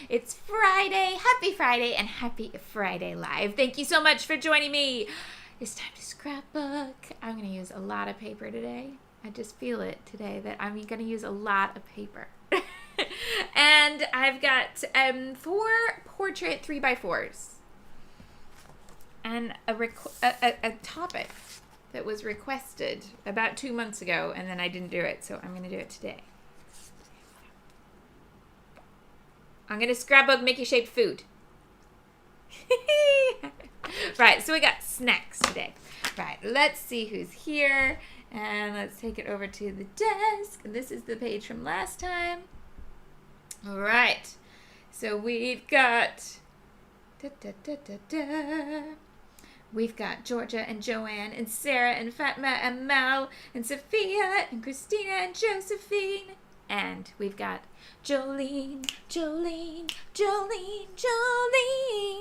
It's Friday. Happy Friday and happy Friday Live. Thank you so much for joining me. It's time to scrapbook. I'm going to use a lot of paper today. I just feel it today that I'm going to use a lot of paper. And I've got 4 portrait 3x4s and a topic that was requested about 2 months ago, and then I didn't do it, so I'm going to do it today. I'm going to scrapbook Mickey-shaped food. Right, so we got snacks today. Right, let's see who's here, and let's take it over to the desk. This is the page from last time. All right, so we've got... We've got Georgia and Joanne and Sarah and Fatma and Mal and Sophia and Christina and Josephine. And we've got Jolene.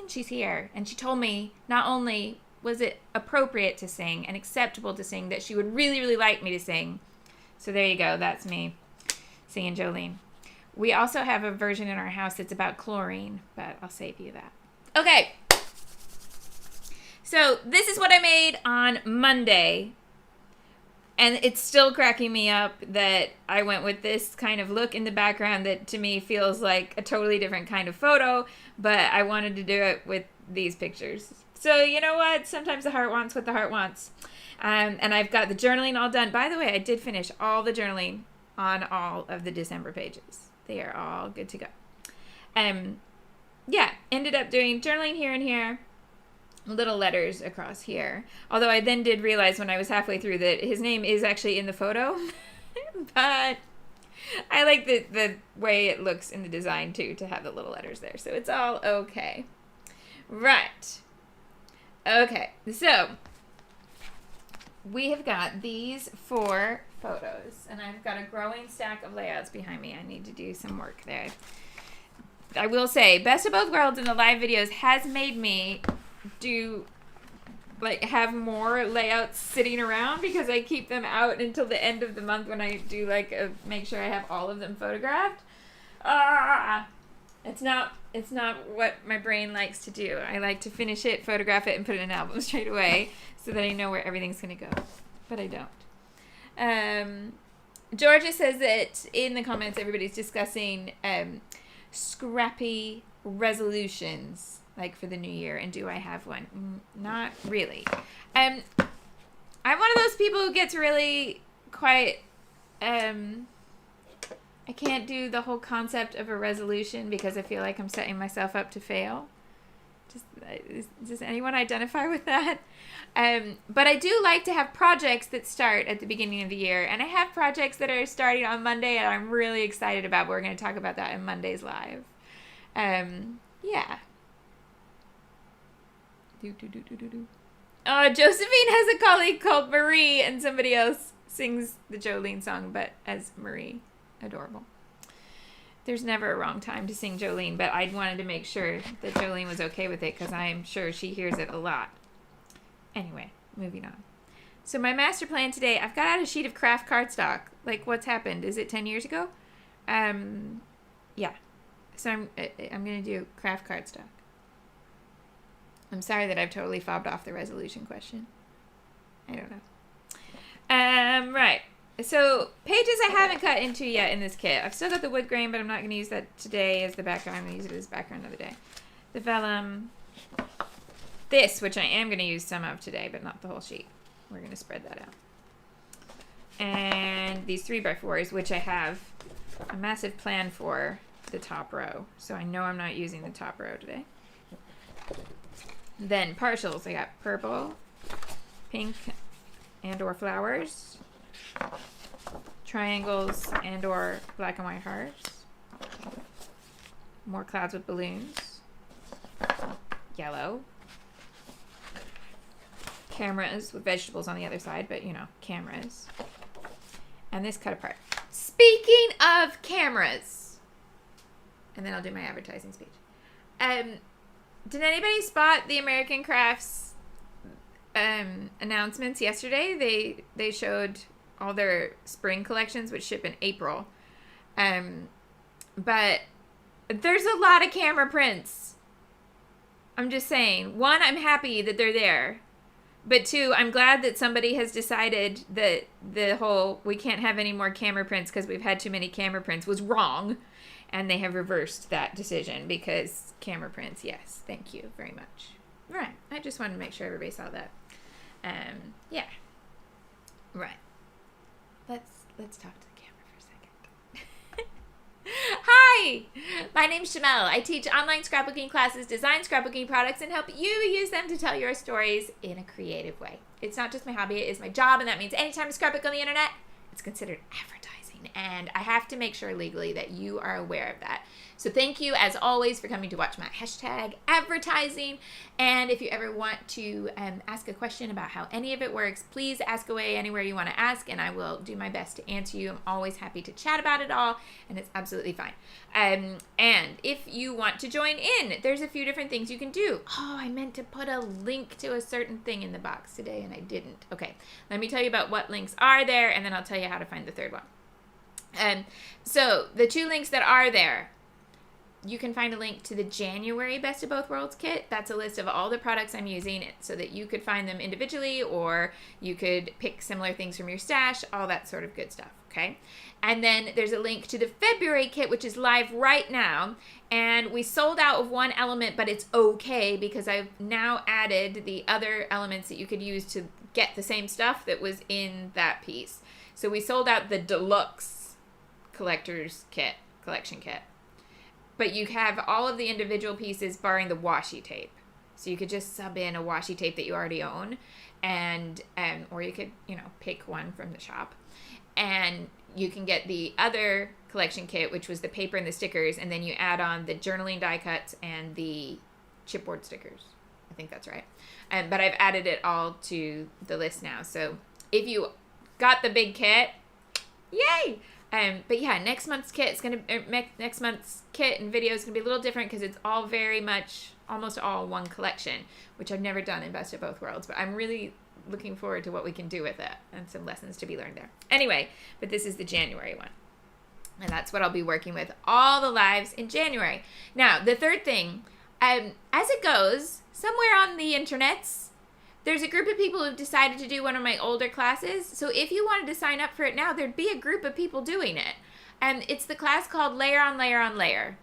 She's here. And she told me not only was it appropriate to sing and acceptable to sing, that she would really, really like me to sing. So there you go. That's me singing Jolene. We also have a version in our house that's about chlorine, but I'll save you that. Okay. So this is what I made on Monday, and it's still cracking me up that I went with this kind of look in the background that to me feels like a totally different kind of photo, but I wanted to do it with these pictures. So you know what? Sometimes the heart wants what the heart wants. And I've got the journaling all done. By the way, I did finish all the journaling on all of the December pages. They are all good to go. Yeah, ended up doing journaling here and here. Little letters across here. Although I then did realize when I was halfway through that his name is actually in the photo. But I like the way it looks in the design too, to have the little letters there. So it's all okay. Right. Okay. So we have got these 4 photos. And I've got a growing stack of layouts behind me. I need to do some work there. I will say, Best of Both Worlds in the live videos has made me have more layouts sitting around because I keep them out until the end of the month when I do make sure I have all of them photographed. It's not what my brain likes to do. I like to finish it, photograph it, and put it in an album straight away so that I know where everything's going to go. But I don't. Georgia says that in the comments everybody's discussing scrappy resolutions, like for the new year, and do I have one? Not really. I'm one of those people who gets really quite, I can't do the whole concept of a resolution because I feel like I'm setting myself up to fail. Does anyone identify with that? But I do like to have projects that start at the beginning of the year, and I have projects that are starting on Monday and I'm really excited about. We're going to talk about that in Monday's live. Yeah. Josephine has a colleague called Marie, and somebody else sings the Jolene song, but as Marie. Adorable. There's never a wrong time to sing Jolene, but I wanted to make sure that Jolene was okay with it because I am sure she hears it a lot. Anyway, moving on. So my master plan today, I've got out a sheet of craft cardstock. Like, what's happened? Is it 10 years ago? Yeah. So I'm going to do craft cardstock. I'm sorry that I've totally fobbed off the resolution question. I don't know. Right. So pages I haven't cut into yet in this kit. I've still got the wood grain, but I'm not going to use that today as the background. I'm going to use it as background another day. The vellum. This, which I am going to use some of today, but not the whole sheet. We're going to spread that out. And these 3x4s, which I have a massive plan for the top row. So I know I'm not using the top row today. Then partials, I got purple, pink, and or flowers, triangles and or black and white hearts, more clouds with balloons, yellow, cameras with vegetables on the other side, but you know, cameras, and this cut apart. Speaking of cameras, and then I'll do my advertising speech. Did anybody spot the American Crafts announcements yesterday? They showed all their spring collections, which ship in April. But There's a lot of camera prints. I'm just saying. One, I'm happy that they're there. But two, I'm glad that somebody has decided that the whole we can't have any more camera prints because we've had too many camera prints was wrong. And they have reversed that decision because camera prints, yes, thank you very much. Right. I just wanted to make sure everybody saw that. Yeah. Right. Let's talk to the camera for a second. Hi! My name's Shimelle. I teach online scrapbooking classes, design scrapbooking products, and help you use them to tell your stories in a creative way. It's not just my hobby, it is my job, and that means anytime you scrapbook on the internet, it's considered advertising. And I have to make sure legally that you are aware of that. So thank you, as always, for coming to watch my hashtag advertising. And if you ever want to ask a question about how any of it works, please ask away anywhere you want to ask, and I will do my best to answer you. I'm always happy to chat about it all, and it's absolutely fine. And if you want to join in, there's a few different things you can do. Oh, I meant to put a link to a certain thing in the box today, and I didn't. Okay, let me tell you about what links are there, and then I'll tell you how to find the third one. So the two links that are there, you can find a link to the January Best of Both Worlds kit. That's a list of all the products I'm using so that you could find them individually, or you could pick similar things from your stash, all that sort of good stuff, okay? And then there's a link to the February kit, which is live right now. And we sold out of one element, but it's okay because I've now added the other elements that you could use to get the same stuff that was in that piece. So we sold out the deluxe collection kit. But you have all of the individual pieces barring the washi tape. So you could just sub in a washi tape that you already own, and or you could, pick one from the shop. And you can get the other collection kit, which was the paper and the stickers, and then you add on the journaling die cuts and the chipboard stickers. I think that's right. But I've added it all to the list now. So if you got the big kit, yay! But yeah, next month's kit and video is gonna be a little different because it's all very much, almost all one collection, which I've never done in Best of Both Worlds. But I'm really looking forward to what we can do with it and some lessons to be learned there. Anyway, but this is the January one, and that's what I'll be working with all the lives in January. Now, the third thing, as it goes, somewhere on the internets, there's a group of people who've decided to do one of my older classes. So if you wanted to sign up for it now, there'd be a group of people doing it. And it's the class called Layer on Layer on Layer.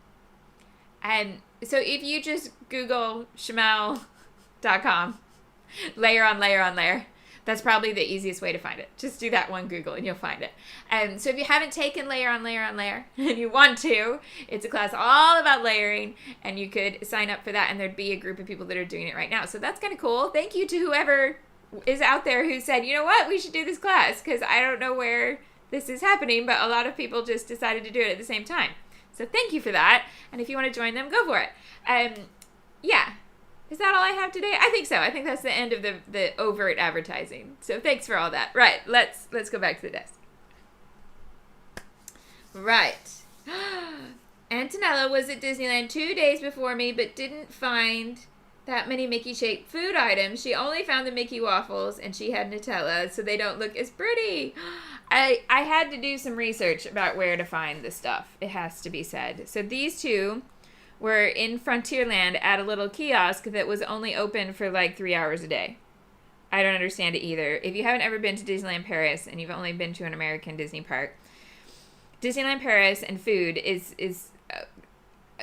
And so if you just Google Shimelle.com, Layer on Layer on Layer, that's probably the easiest way to find it. Just do that one Google and you'll find it. So if you haven't taken Layer on Layer on Layer and you want to, it's a class all about layering, and you could sign up for that, and there'd be a group of people that are doing it right now. So that's kind of cool. Thank you to whoever is out there who said, you know what, we should do this class, because I don't know where this is happening, but a lot of people just decided to do it at the same time. So thank you for that. And if you want to join them, go for it. Yeah. Is that all I have today? I think so. I think that's the end of the overt advertising. So thanks for all that. Right, let's go back to the desk. Right. Antonella was at Disneyland 2 days before me, but didn't find that many Mickey-shaped food items. She only found the Mickey waffles, and she had Nutella, so they don't look as pretty. I had to do some research about where to find the stuff, it has to be said. So these two were in Frontierland at a little kiosk that was only open for like 3 hours a day. I don't understand it either. If you haven't ever been to Disneyland Paris and you've only been to an American Disney park, Disneyland Paris and food is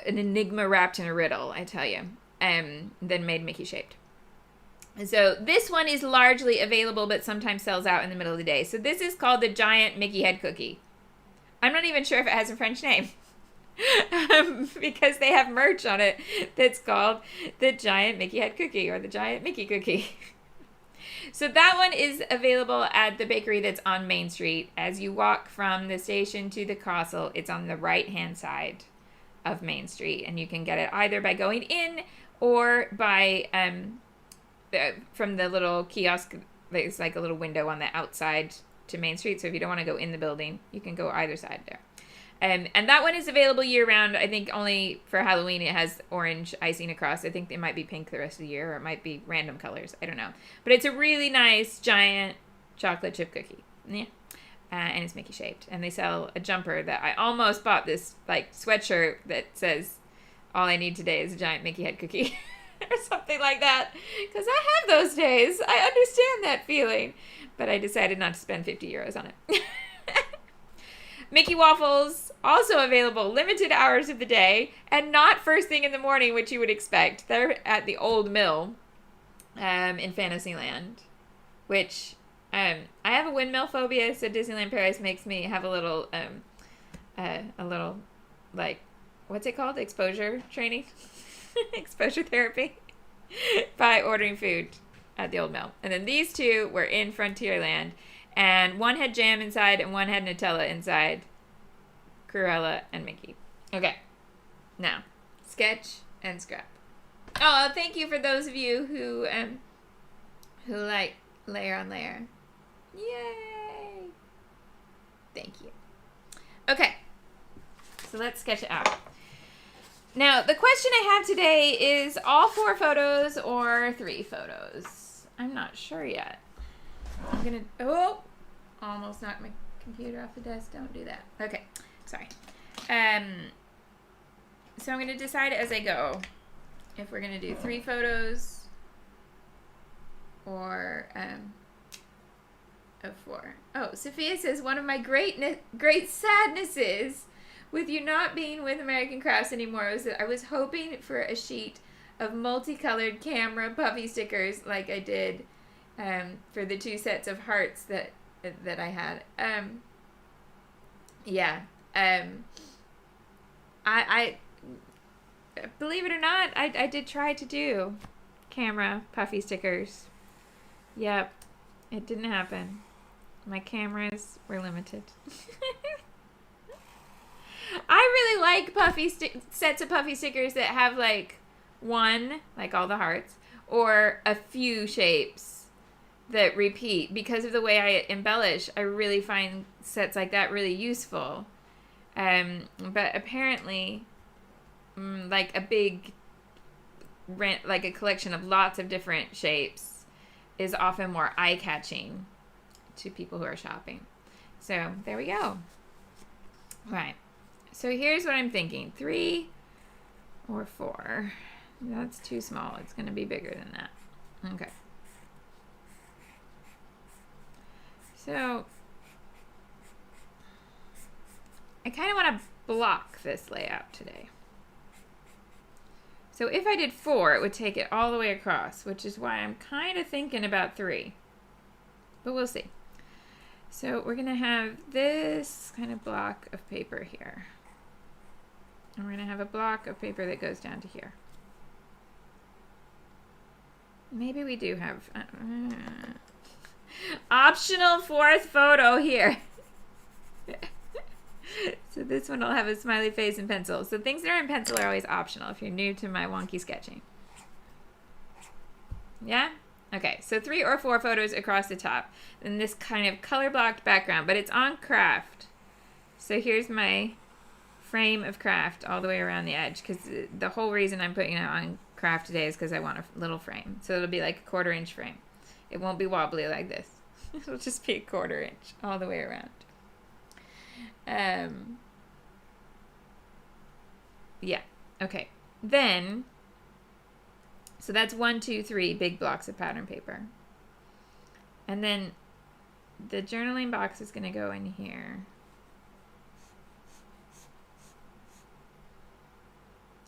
an enigma wrapped in a riddle, I tell you, then made Mickey shaped. And so this one is largely available, but sometimes sells out in the middle of the day. So this is called the Giant Mickey Head Cookie. I'm not even sure if it has a French name. Because they have merch on it that's called the Giant Mickey Head Cookie or the Giant Mickey Cookie. So that one is available at the bakery that's on Main Street. As you walk from the station to the castle, it's on the right-hand side of Main Street. And you can get it either by going in or by from the little kiosk. There's like a little window on the outside to Main Street. So if you don't want to go in the building, you can go either side there. And that one is available year-round. I think only for Halloween it has orange icing across. I think it might be pink the rest of the year, or it might be random colors. I don't know. But it's a really nice, giant chocolate chip cookie. Yeah. and it's Mickey shaped. And they sell a jumper that I almost bought this like sweatshirt that says, all I need today is a giant Mickey head cookie or something like that. Because I have those days. I understand that feeling. But I decided not to spend 50 euros on it. Mickey waffles, also available limited hours of the day and not first thing in the morning, which you would expect. They're at the Old Mill in Fantasyland, which I have a windmill phobia, so Disneyland Paris makes me have a little like, what's it called? Exposure training? Exposure therapy by ordering food at the Old Mill. And then these two were in Frontierland. And one had jam inside and one had Nutella inside. Cruella and Mickey. Okay. Now, sketch and scrap. Oh, thank you for those of you who like layer on layer. Yay! Thank you. Okay. So let's sketch it out. Now, the question I have today is all 4 photos or 3 photos? I'm not sure yet. I'm gonna, almost knocked my computer off the desk. Don't do that. Okay, sorry. So I'm gonna decide as I go if we're gonna do 3 photos or of 4. Oh, Sophia says one of my great sadnesses with you not being with American Crafts anymore was that I was hoping for a sheet of multicolored camera puffy stickers like I did for the 2 sets of hearts that I had. I believe it or not, I did try to do camera puffy stickers. Yep, it didn't happen. My cameras were limited. I really like sets of puffy stickers that have like one, like all the hearts, or a few shapes that repeat. Because of the way I embellish, I really find sets like that really useful. But apparently, like like a collection of lots of different shapes is often more eye-catching to people who are shopping. So there we go. Right. So here's what I'm thinking. 3 or 4. That's too small. It's going to be bigger than that. Okay. So I kind of want to block this layout today. So if I did 4, it would take it all the way across, which is why I'm kind of thinking about 3. But we'll see. So we're going to have this kind of block of paper here. And we're going to have a block of paper that goes down to here. Maybe we do have optional 4th photo here. So this one will have a smiley face and pencil. So things that are in pencil are always optional if you're new to my wonky sketching. Yeah? Okay, so 3 or 4 photos across the top. And this kind of color blocked background, but it's on craft. So here's my frame of craft all the way around the edge, because the whole reason I'm putting it on craft today is because I want a little frame. So it'll be like a 1/4 inch frame. It won't be wobbly like this. It'll just be a 1/4 inch all the way around. Yeah, okay. Then, so that's 1, 2, 3 big blocks of pattern paper. And then the journaling box is going to go in here.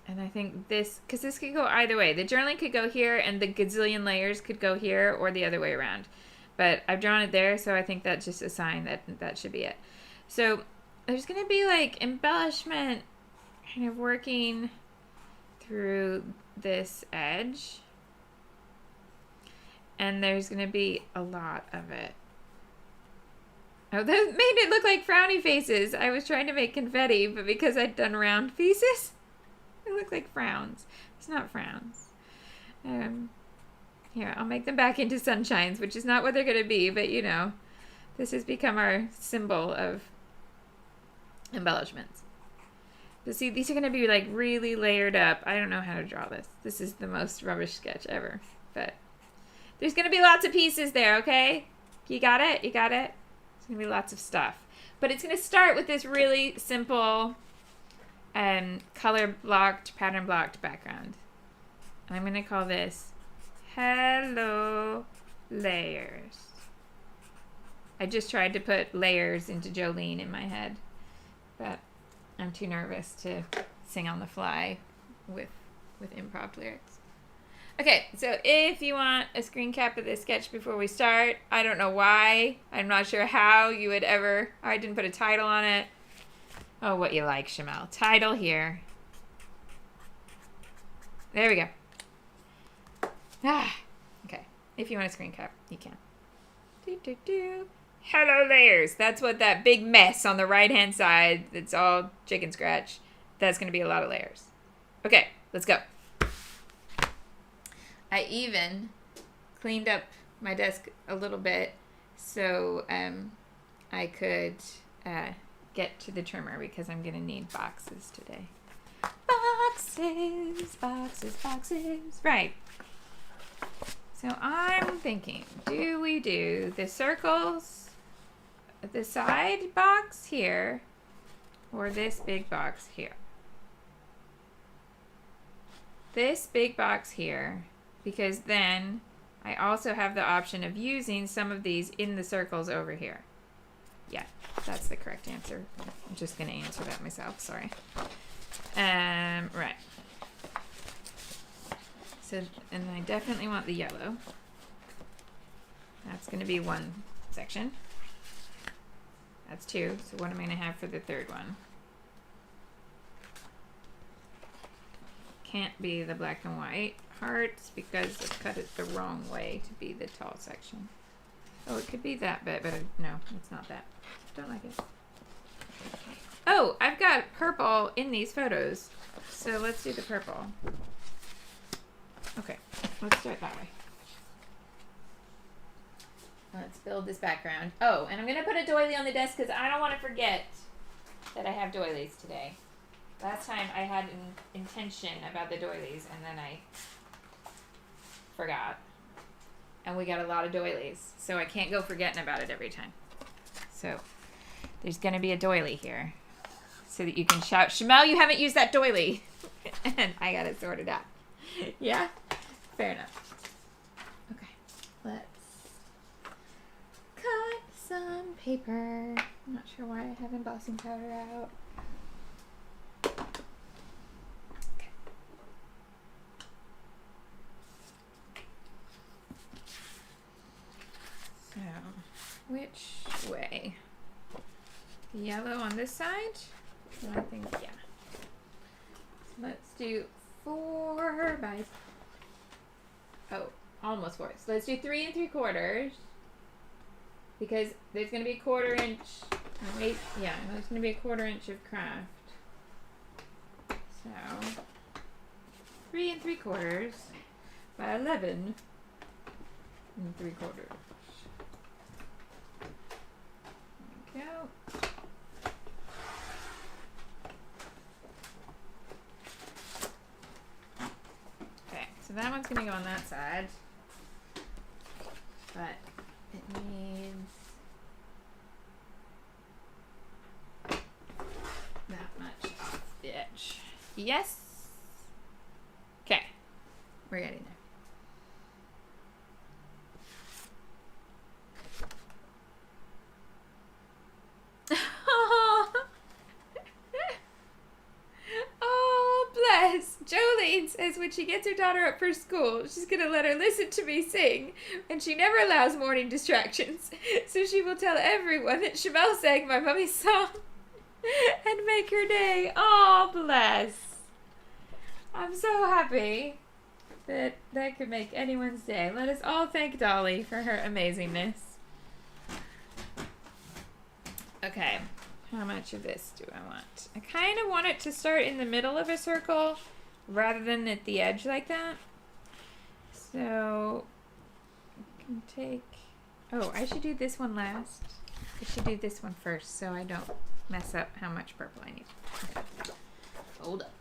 And I think this, because this could go either way. The journaling could go here and the gazillion layers could go here or the other way around. But I've drawn it there, so I think that's just a sign that that should be it. So there's going to be like embellishment kind of working through this edge. And there's going to be a lot of it. Oh, that made it look like frowny faces. I was trying to make confetti, but because I'd done round pieces, it looked like frowns. It's not frowns. Here, I'll make them back into sunshines, which is not what they're going to be, but you know, this has become our symbol of embellishments. But see, these are going to be like really layered up. I don't know how to draw this. This is the most rubbish sketch ever, but there's going to be lots of pieces there, okay? You got it? You got it? It's going to be lots of stuff. But it's going to start with this really simple color blocked, pattern blocked background. And I'm going to call this Hello Layers. I just tried to put layers into Jolene in my head, but I'm too nervous to sing on the fly with improv lyrics. Okay, so if you want a screen cap of this sketch before we start, I don't know why. I'm not sure how you would ever... I didn't put a title on it. Oh, what you like, Shimelle. Title here. There we go. Okay, if you want a screen cap, you can. Hello Layers. That's what that big mess on the right-hand side that's all chicken scratch. That's going to be a lot of layers. Okay, let's go. I even cleaned up my desk a little bit so I could get to the trimmer because I'm going to need boxes today. Boxes, boxes, boxes. Right. So I'm thinking, do we do the circles, the side box here, or this big box here? This big box here, because then I also have the option of using some of these in the circles over here. Yeah, that's the correct answer. I'm just going to answer that myself, sorry. Right. So, and I definitely want the yellow. That's going to be one section. That's two. So what am I going to have for the third one? Can't be the black and white hearts because I cut it the wrong way to be the tall section. Oh, it could be that bit, but no, it's not that. Don't like it. Oh, I've got purple in these photos. So let's do the purple. Okay, let's start that way. Let's build this background. Oh, and I'm going to put a doily on the desk because I don't want to forget that I have doilies today. Last time I had an intention about the doilies and then I forgot. And we got a lot of doilies, so I can't go forgetting about it every time. So there's going to be a doily here so that you can shout, Shimelle, you haven't used that doily. And I got it sorted out. Yeah? Fair enough. Okay, let's cut some paper. I'm not sure why I have embossing powder out. Okay. So, which way? The yellow on this side? I think, yeah. So let's do 4 by... Oh, almost 4. So let's do 3 3/4. Because there's going to be a 1/4 inch... Wait, yeah, there's going to be a 1/4 inch of craft. So, 3 3/4 by 11 3/4. There we go. Okay, so that one's going to go on that side. But it needs that much off the edge. Yes. Okay. We're getting there. Oh, bless. Jolene says when she gets her daughter up for school, she's going to let her listen to me sing, and she never allows morning distractions. So she will tell everyone that Shimelle sang my mummy's song and make her day. Oh, bless. I'm so happy that that could make anyone's day. Let us all thank Dolly for her amazingness. Okay. How much of this do I want? I kind of want it to start in the middle of a circle rather than at the edge like that. So I can take... Oh, I should do this one last. I should do this one first so I don't mess up how much purple I need. Okay. Hold up.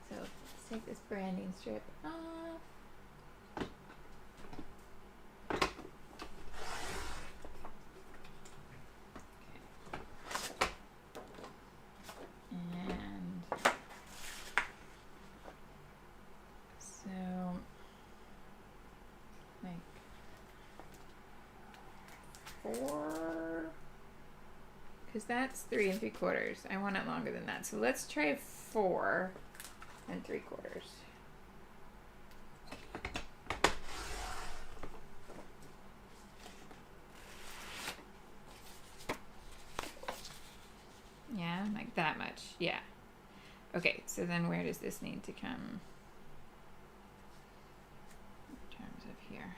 So let's take this branding strip off. 4, because that's 3 3/4. I want it longer than that, so let's try 4 3/4. Yeah, like that much. Yeah. Okay, so then where does this need to come in terms of here?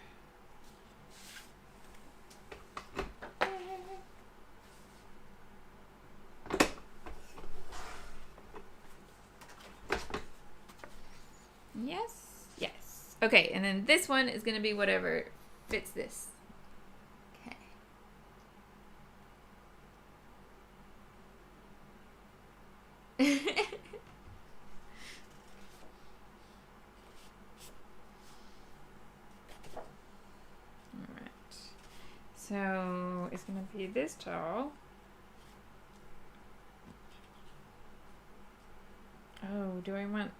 Yes, yes. Okay, and then this one is going to be whatever fits this. Okay. Alright. So it's going to be this tall. Oh, do I want...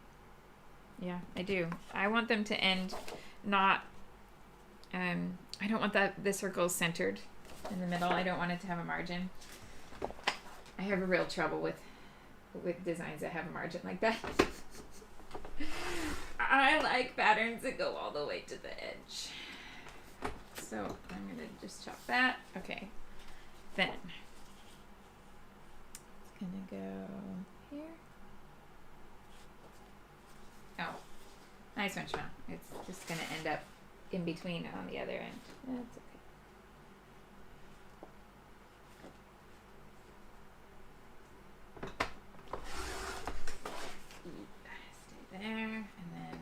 Yeah, I do. I want them to end not... I don't want the circle centered in the middle. I don't want it to have a margin. I have a real trouble with designs that have a margin like that. I like patterns that go all the way to the edge. So I'm going to just chop that. Okay. Then it's going to go here. Oh, nice one, Shimelle. It's just going to end up in between on the other end. That's okay. Stay there, and then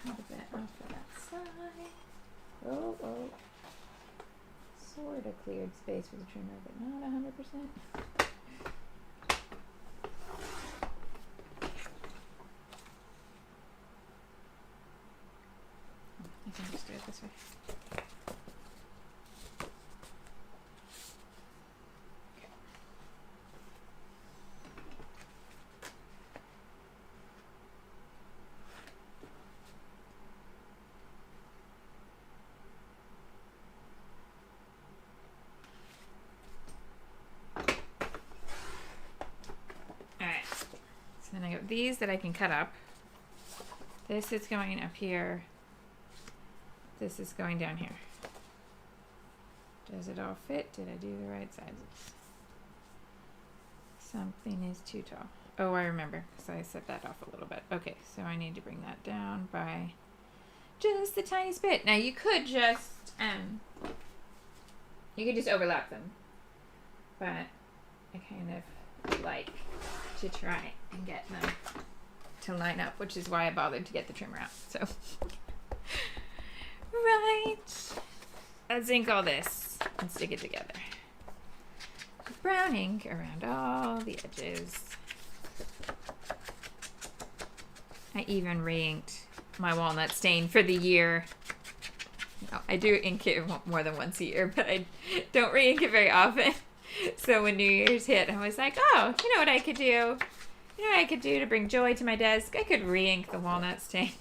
cut a bit off of that side. Oh, oh. Sort of cleared space with the trimmer, but not 100%. I can just do it this way. Alright, so then I got these that I can cut up. This is going up here. This is going down here. Does it all fit? Did I do the right sizes? Something is too tall. Oh, I remember, because I set that off a little bit. Okay, so I need to bring that down by just the tiniest bit. Now you could just overlap them, but I kind of like to try and get them to line up, which is why I bothered to get the trimmer out. So. Right. Let's ink all this and stick it together. Brown ink around all the edges. I even re-inked my walnut stain for the year. No, I do ink it more than once a year, but I don't re-ink it very often. So when New Year's hit, I was like, oh, you know what I could do? You know what I could do to bring joy to my desk? I could re-ink the walnut stain.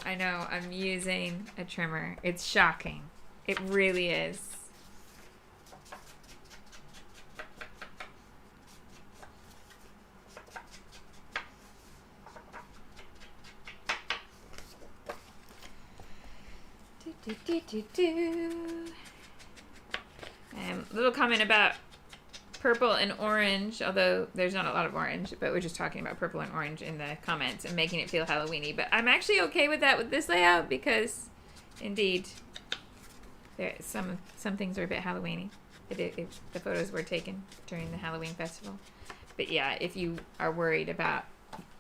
I know, I'm using a trimmer. It's shocking. It really is. Little comment about purple and orange, although there's not a lot of orange, but we're just talking about purple and orange in the comments and making it feel Halloween-y. But I'm actually okay with that with this layout because, indeed, some things are a bit Halloween-y. The photos were taken during the Halloween festival. But yeah, if you are worried about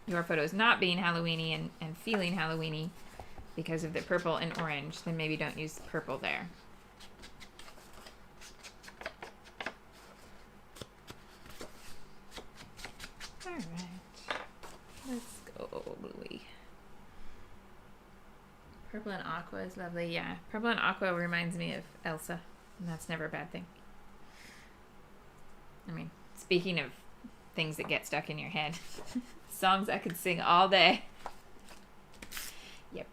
your photos not being Halloween-y and feeling Halloween-y because of the purple and orange, then maybe don't use purple there. Alright, let's go Louis. Purple and aqua is lovely, yeah. Purple and aqua reminds me of Elsa, and that's never a bad thing. I mean, it's Speaking of things that get stuck in your head, songs I could sing all day. Yep.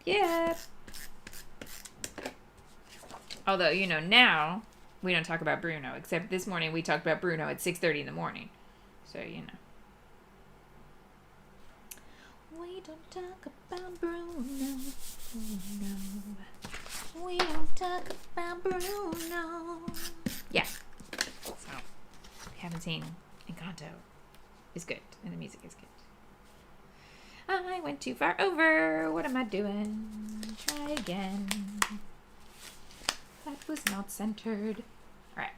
Although, you know, now we don't talk about Bruno, except this morning we talked about Bruno at 6:30 in the morning. So, you know. We don't talk about Bruno. We don't talk about Bruno. Yeah. So, if you haven't seen Encanto, it's good. And the music is good. I went too far over. What am I doing? Try again. That was not centered. Alright.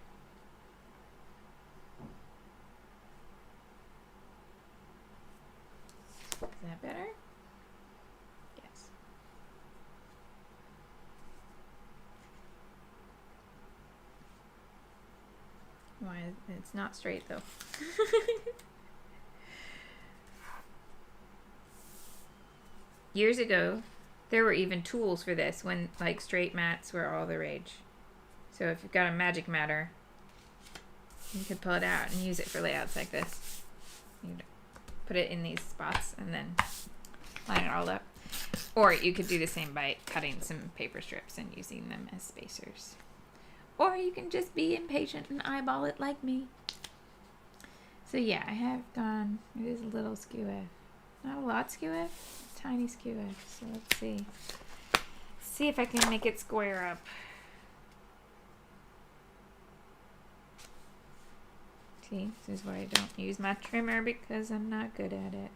Is that better? Yes. Why? It's not straight though. Years ago, there were even tools for this when, like, straight mats were all the rage. So if you've got a magic matter, you could pull it out and use it for layouts like this. You'd put it in these spots and then line it all up. Or you could do the same by cutting some paper strips and using them as spacers. Or you can just be impatient and eyeball it like me. So yeah, I have gone, it is a little skew-if. Not a lot skew-if, tiny skew-if. So let's see. See if I can make it square up. See, this is why I don't use my trimmer, because I'm not good at it.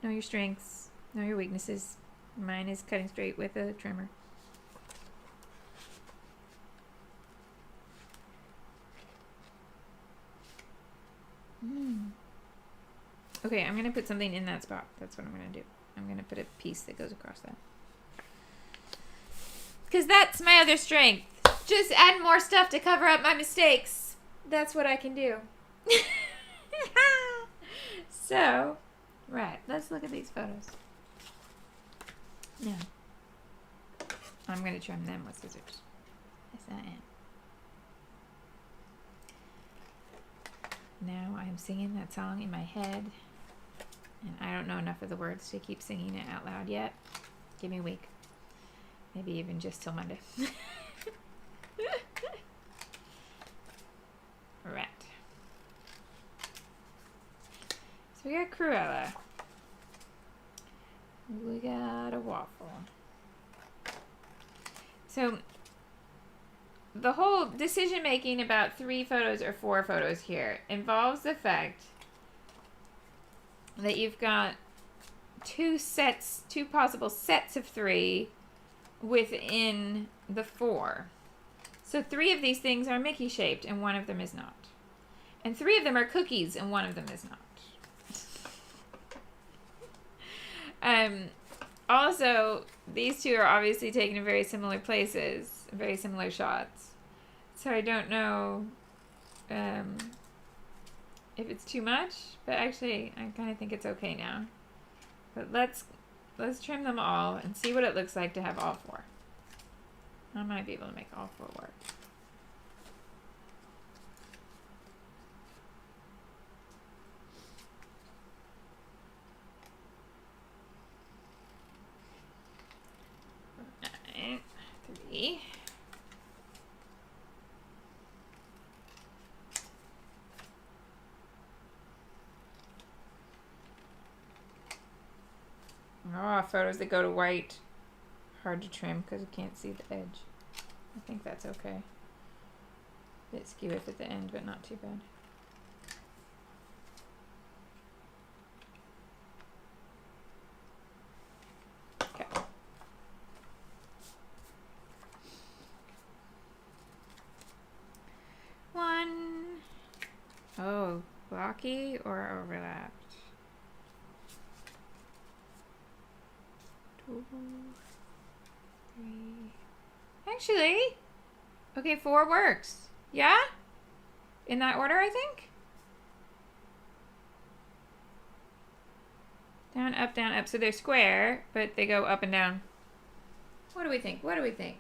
Know your strengths, know your weaknesses. Mine is cutting straight with a trimmer. Okay, I'm going to put something in that spot. That's what I'm going to do. I'm going to put a piece that goes across that. Because that's my other strength. Just add more stuff to cover up my mistakes. That's what I can do. So, right, let's look at these photos. Now, I'm going to trim them with scissors. Yes, I am. Now I'm singing that song in my head, and I don't know enough of the words to keep singing it out loud yet. Give me a week. Maybe even just till Monday. Right. So we got Cruella. We got a waffle. So the whole decision making about 3 photos or 4 photos here involves the fact that you've got 2 possible sets of 3 within the 4. So 3 of these things are Mickey shaped and 1 of them is not. And 3 of them are cookies and 1 of them is not. Also, these 2 are obviously taken in very similar places, very similar shots. So I don't know if it's too much, but actually I kind of think it's okay now. But let's trim them all and see what it looks like to have all 4. I might be able to make all 4 work. Alright, 3. Oh, photos that go to white. Hard to trim because you can't see the edge. I think that's okay. Bit skew-if at the end, but not too bad. Okay. One. Oh, blocky or overlapped? 2, 3. Actually, okay, 4 works. Yeah? In that order, I think? Down, up, down, up. So they're square, but they go up and down. What do we think? What do we think?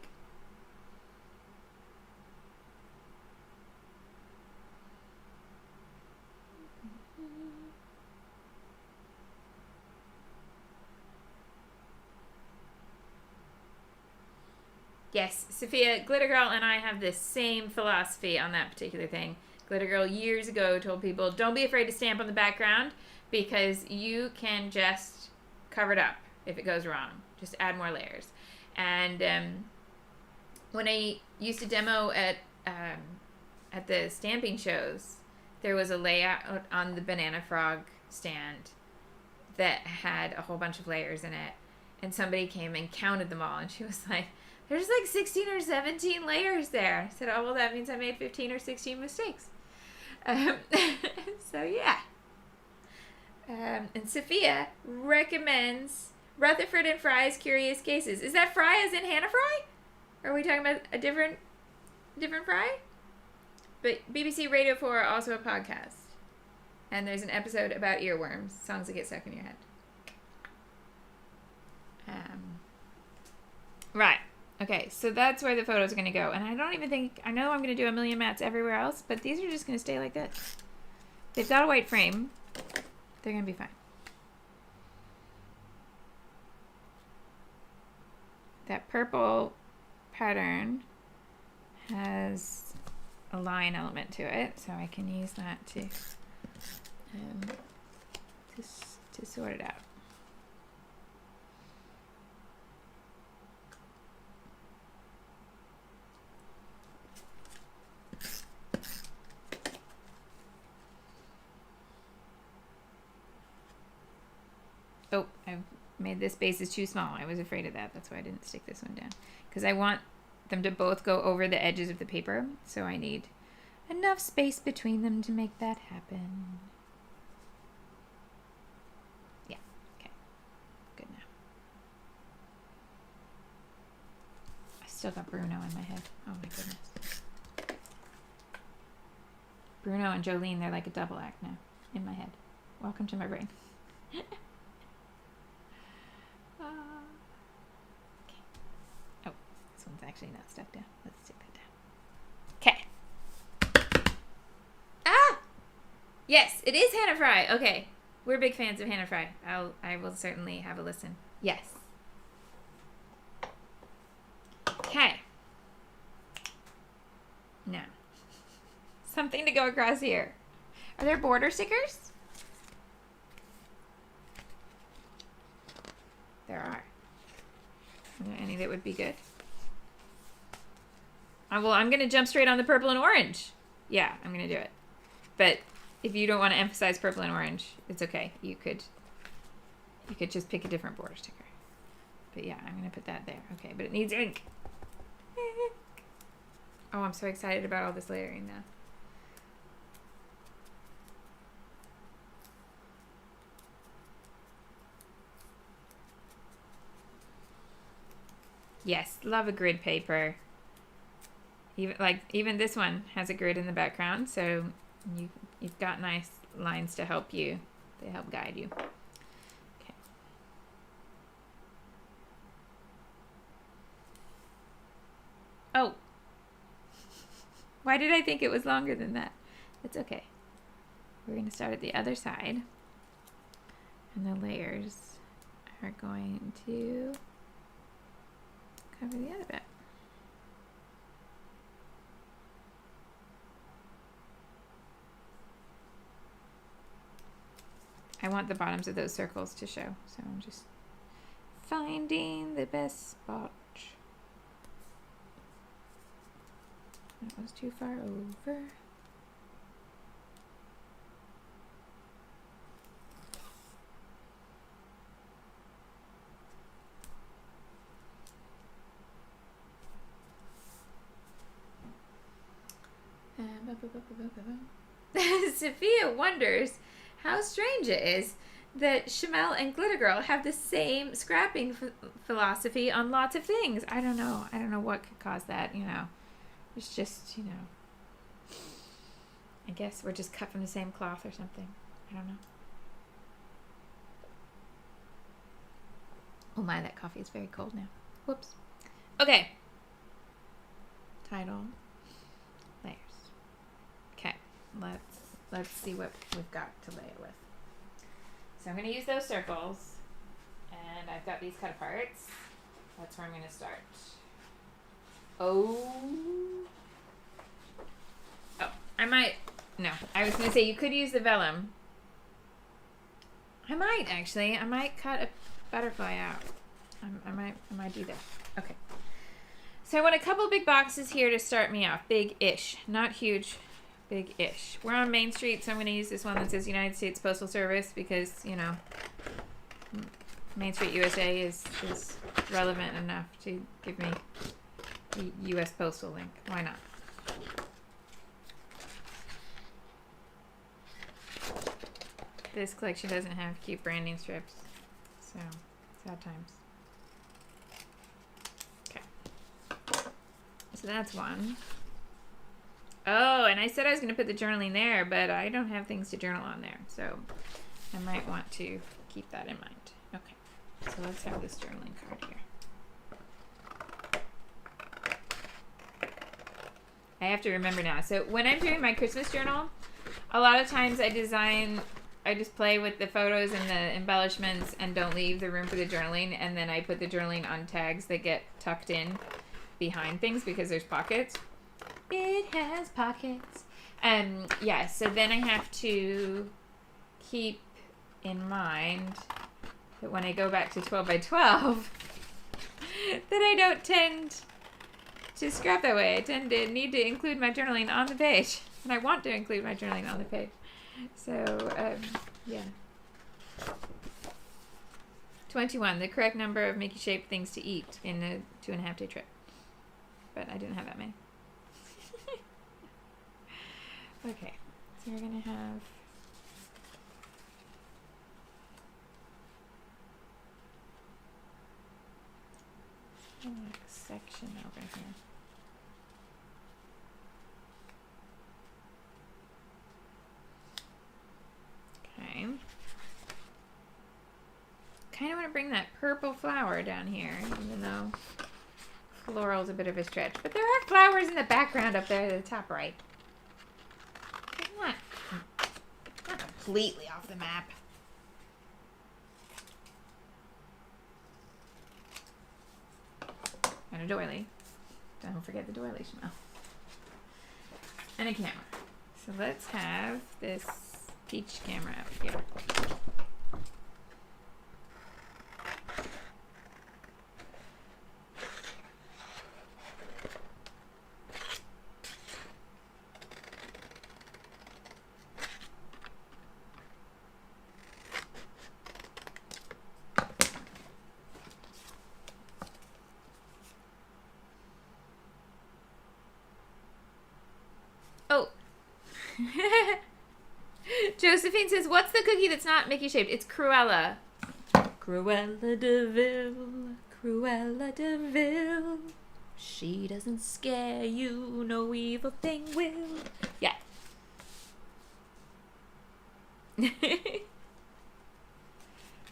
Yes, Sophia, Glitter Girl and I have the same philosophy on that particular thing. Glitter Girl years ago told people, don't be afraid to stamp on the background because you can just cover it up if it goes wrong. Just add more layers. And when I used to demo at the stamping shows, there was a layout on the Banana Frog stand that had a whole bunch of layers in it. And somebody came and counted them all, and she was like, there's like 16 or 17 layers there. I said, oh, well, that means I made 15 or 16 mistakes. So, yeah. And Sophia recommends Rutherford and Fry's Curious Cases. Is that Fry as in Hannah Fry? Or are we talking about a different Fry? But BBC Radio 4 also a podcast. And there's an episode about earworms, songs that get stuck in your head. Right. Okay, so that's where the photos are going to go. And I don't even think, I know I'm going to do a million mats everywhere else, but these are just going to stay like this. They've got a white frame. They're going to be fine. That purple pattern has a line element to it, so I can use that to sort it out. Oh, I've made this basis too small. I was afraid of that. That's why I didn't stick this one down. Because I want them to both go over the edges of the paper. So I need enough space between them to make that happen. Yeah, okay. Good now. I still got Bruno in my head. Oh my goodness. Bruno and Jolene, they're like a double act now in my head. Welcome to my brain. Okay. Oh, this one's actually not stuck down. Let's stick that down. Okay. Ah! Yes, it is Hannah Fry. Okay. We're big fans of Hannah Fry. I will certainly have a listen. Yes. Okay. Now, something to go across here. Are there border stickers? There are. Are there any that would be good? Well, I'm going to jump straight on the purple and orange. Yeah, I'm going to do it. But if you don't want to emphasize purple and orange, it's okay. You could just pick a different border sticker. But yeah, I'm going to put that there. Okay, but it needs ink. Oh, I'm so excited about all this layering now. Yes, love a grid paper. Even this one has a grid in the background, so you've got nice lines to help you. They help guide you. Okay. Oh. Why did I think it was longer than that? It's okay. We're going to start at the other side. And the layers are going to cover the other bit. I want the bottoms of those circles to show, so I'm just finding the best spot. That was too far over. Sophia wonders how strange it is that Shimelle and Glitter Girl have the same scrapping philosophy on lots of things. I don't know. I don't know what could cause that, you know. It's just, you know. I guess we're just cut from the same cloth or something. I don't know. Oh my, that coffee is very cold now. Whoops. Okay. Title. Layers. Okay. Let's see what we've got to lay it with. So I'm going to use those circles. And I've got these cut aparts. That's where I'm going to start. Oh, I might. No, I was gonna say you could use the vellum. I might actually. I might cut a butterfly out. I might do that. Okay. So I want a couple big boxes here to start me off. Big-ish, not huge. Big-ish. We're on Main Street, so I'm gonna use this one that says United States Postal Service because Main Street USA is relevant enough to give me the U.S. Postal link. Why not? This collection doesn't have cute branding strips, so sad times. Okay. So that's one. Oh, and I said I was going to put the journaling there, but I don't have things to journal on there, so I might want to keep that in mind. Okay, so let's have this journaling card here. I have to remember now. So when I'm doing my Christmas journal, a lot of times I just play with the photos and the embellishments and don't leave the room for the journaling, and then I put the journaling on tags that get tucked in behind things because there's pockets. It has pockets. Yeah, so then I have to keep in mind that when I go back to 12 by 12 that I don't tend to scrap that way. I tend to need to include my journaling on the page, and I want to include my journaling on the page. So, yeah. 21, the correct number of Mickey-shaped things to eat in a 2.5-day trip. But I didn't have that many. Okay, so we're going to have... a section over here. Okay. Kind of want to bring that purple flower down here, even though floral's a bit of a stretch. But there are flowers in the background up there at the top right. Not completely off the map. And a doily. Don't forget the doily, Shimelle. And a camera. So let's have this peach camera up here. Oh. Josephine says, what's the cookie that's not Mickey shaped? It's Cruella. Cruella de Vil. Cruella de Vil. She doesn't scare you. No evil thing will. Yeah. To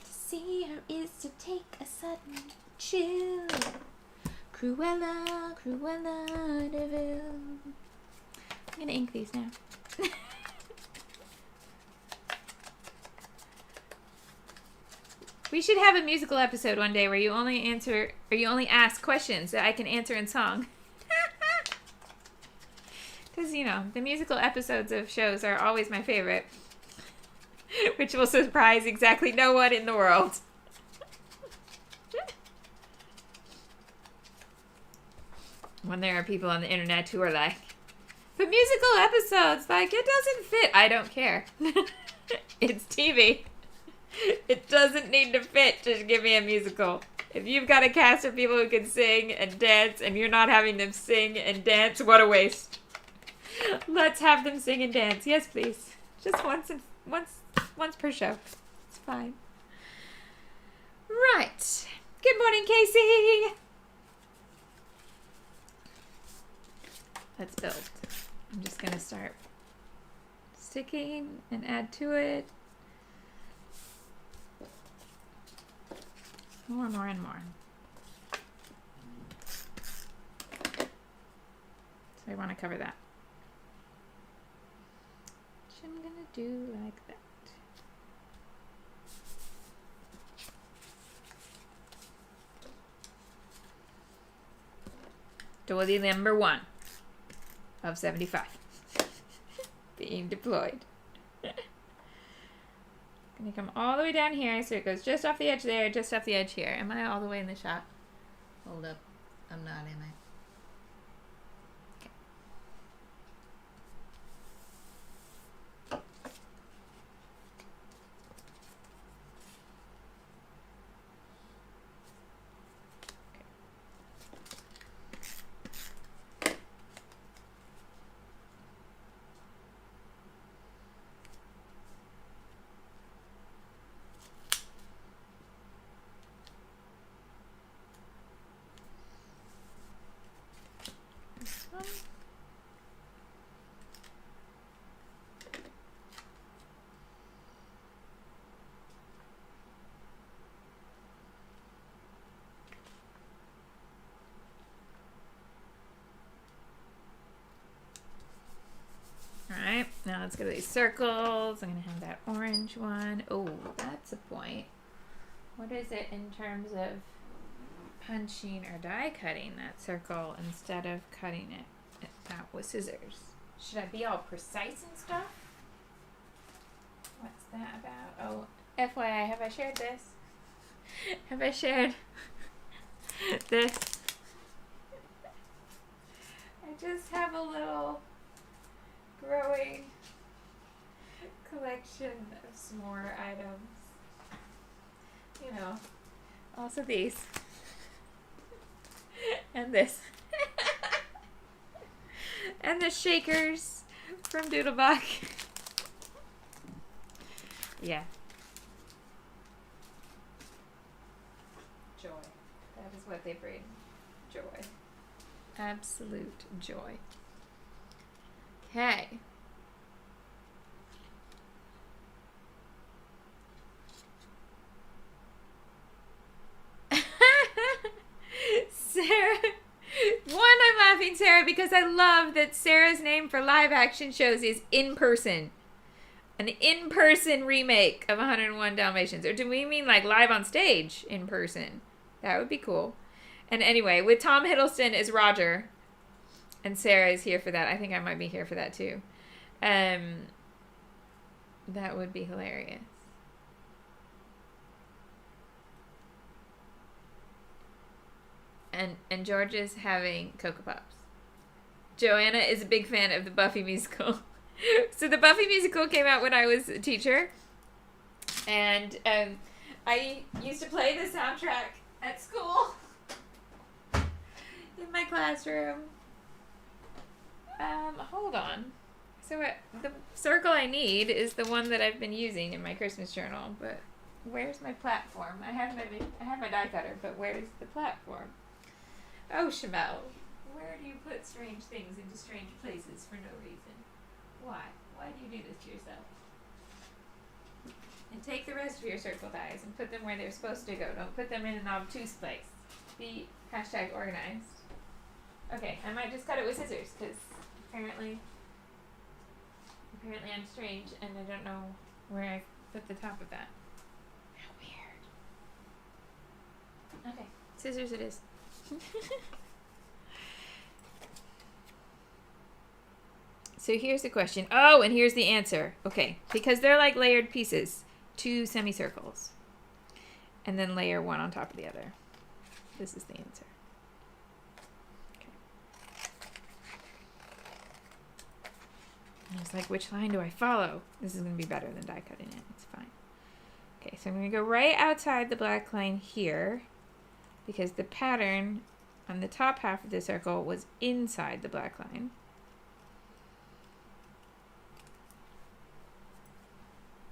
see her is to take a sudden chill. Cruella, Cruella de Vil. I'm gonna ink these now. We should have a musical episode one day where you only ask questions that I can answer in song. Because, the musical episodes of shows are always my favorite. Which will surprise exactly no one in the world. When there are people on the internet who are like, but musical episodes, it doesn't fit. I don't care. It's TV. It doesn't need to fit. Just give me a musical. If you've got a cast of people who can sing and dance and you're not having them sing and dance, what a waste. Let's have them sing and dance. Yes, please. Just once per show. It's fine. Right. Good morning, Casey. Let's build. I'm just going to start sticking and add to it. More and more. So I want to cover that. Which I'm going to do like that. Doily number 1 of 75 being deployed. Gonna come all the way down here, so it goes just off the edge there, just off the edge here. Am I all the way in the shot? Hold up. I'm not, am I? Alright, now let's go to these circles. I'm going to have that orange one. Oh, that's a point. What is it in terms of punching or die cutting that circle instead of cutting it out with scissors? Should I be all precise and stuff? What's that about? Oh, FYI, have I shared this? Have I shared this? I just have a little growing collection of s'more items. You know, also these. And this. And the shakers from Doodlebug. Yeah. Joy. That is what they bring. Joy. Absolute joy. Okay. Sarah. One, I'm laughing, Sarah, because I love that Sarah's name for live action shows is In Person. An in-person remake of 101 Dalmatians. Or do we mean like live on stage in person? That would be cool. And anyway, with Tom Hiddleston as Roger, and Sarah is here for that. I think I might be here for that too. That would be hilarious. And George is having Cocoa Pops. Joanna is a big fan of the Buffy musical. So the Buffy musical came out when I was a teacher. And I used to play the soundtrack at school. In my classroom. Hold on. So the circle I need is the one that I've been using in my Christmas journal. But where's my platform? I have my die cutter, but where's the platform? Oh, Shimelle, where do you put strange things into strange places for no reason? Why? Why do you do this to yourself? And take the rest of your circle dies and put them where they're supposed to go. Don't put them in an obtuse place. Be #organized. Okay, I might just cut it with scissors because apparently I'm strange and I don't know where I put the top of that. How weird. Okay, scissors it is. So here's the question. Oh, and here's the answer. Okay, because they're like layered pieces. 2 semicircles. And then layer one on top of the other. This is the answer. Okay. And I was like, which line do I follow? This is going to be better than die cutting it. It's fine. Okay, so I'm going to go right outside the black line here. Because the pattern on the top half of the circle was inside the black line.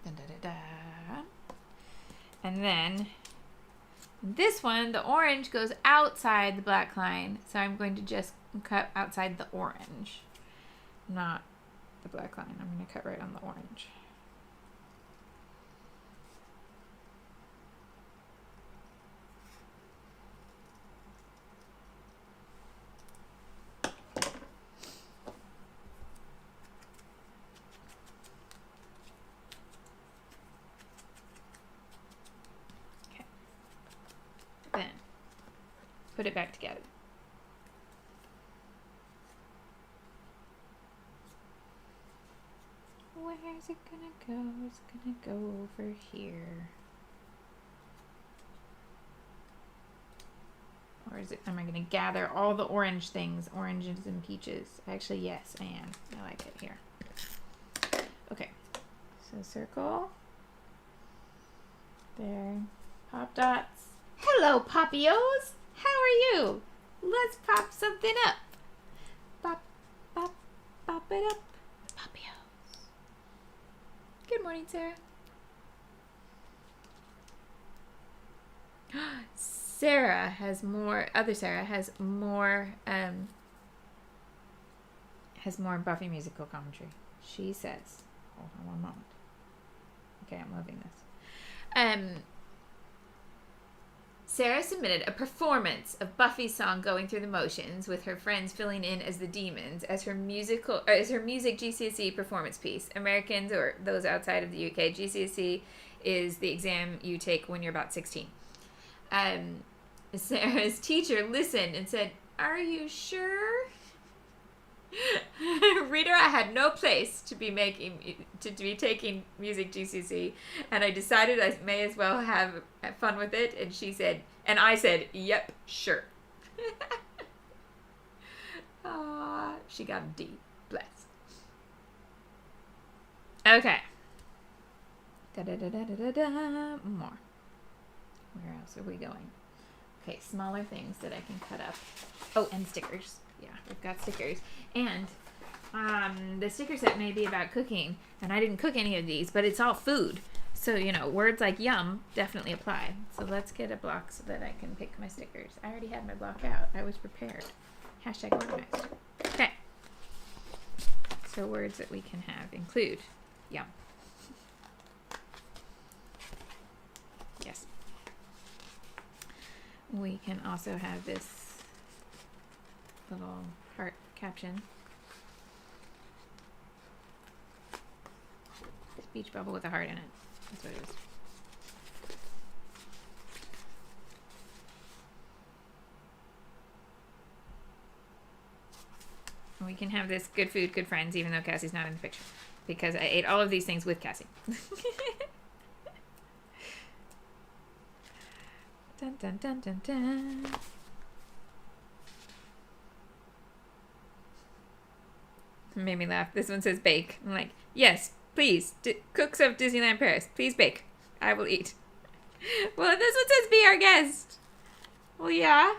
Da, da, da, da. And then this one, the orange goes outside the black line. So I'm going to just cut outside the orange, not the black line. I'm going to cut right on the orange. Put it back together. where's it gonna go? It's gonna go over here. Or is it, am I gonna gather all the orange things, oranges and peaches? Actually, yes, I am. I like it here. Okay, so circle. There, pop dots. Hello, Poppios. How are you? Let's pop something up. Pop, pop, pop it up. Poppios. Good morning, Sarah. Sarah has more. Other Sarah has more. Has more Buffy musical commentary. She says, "Hold on one moment." Okay, I'm moving this. Sarah submitted a performance of Buffy's song "Going Through the Motions" with her friends filling in as the demons as her music GCSE performance piece. Americans or those outside of the UK, GCSE is the exam you take when you're about 16. Sarah's teacher listened and said, "Are you sure?" Reader, I had no place to be taking music GCSE, and I decided I may as well have fun with it. And she said, and I said, "Yep, sure." She got a D. Bless. Okay. More. Where else are we going? Okay, smaller things that I can cut up. Oh, and stickers. Yeah, we've got stickers. And the sticker set may be about cooking, and I didn't cook any of these, but it's all food. So, you know, words like yum definitely apply. So let's get a block so that I can pick my stickers. I already had my block out. I was prepared. Hashtag organized. Okay. So words that we can have include yum. Yes. We can also have this little heart caption. Speech bubble with a heart in it. That's what it is. We can have this good food, good friends, even though Cassie's not in the picture. Because I ate all of these things with Cassie. Dun dun dun dun dun. Made me laugh. This one says bake. I'm like, yes, please. Cooks of Disneyland Paris, please bake. I will eat. Well, this one says be our guest. Well, yeah.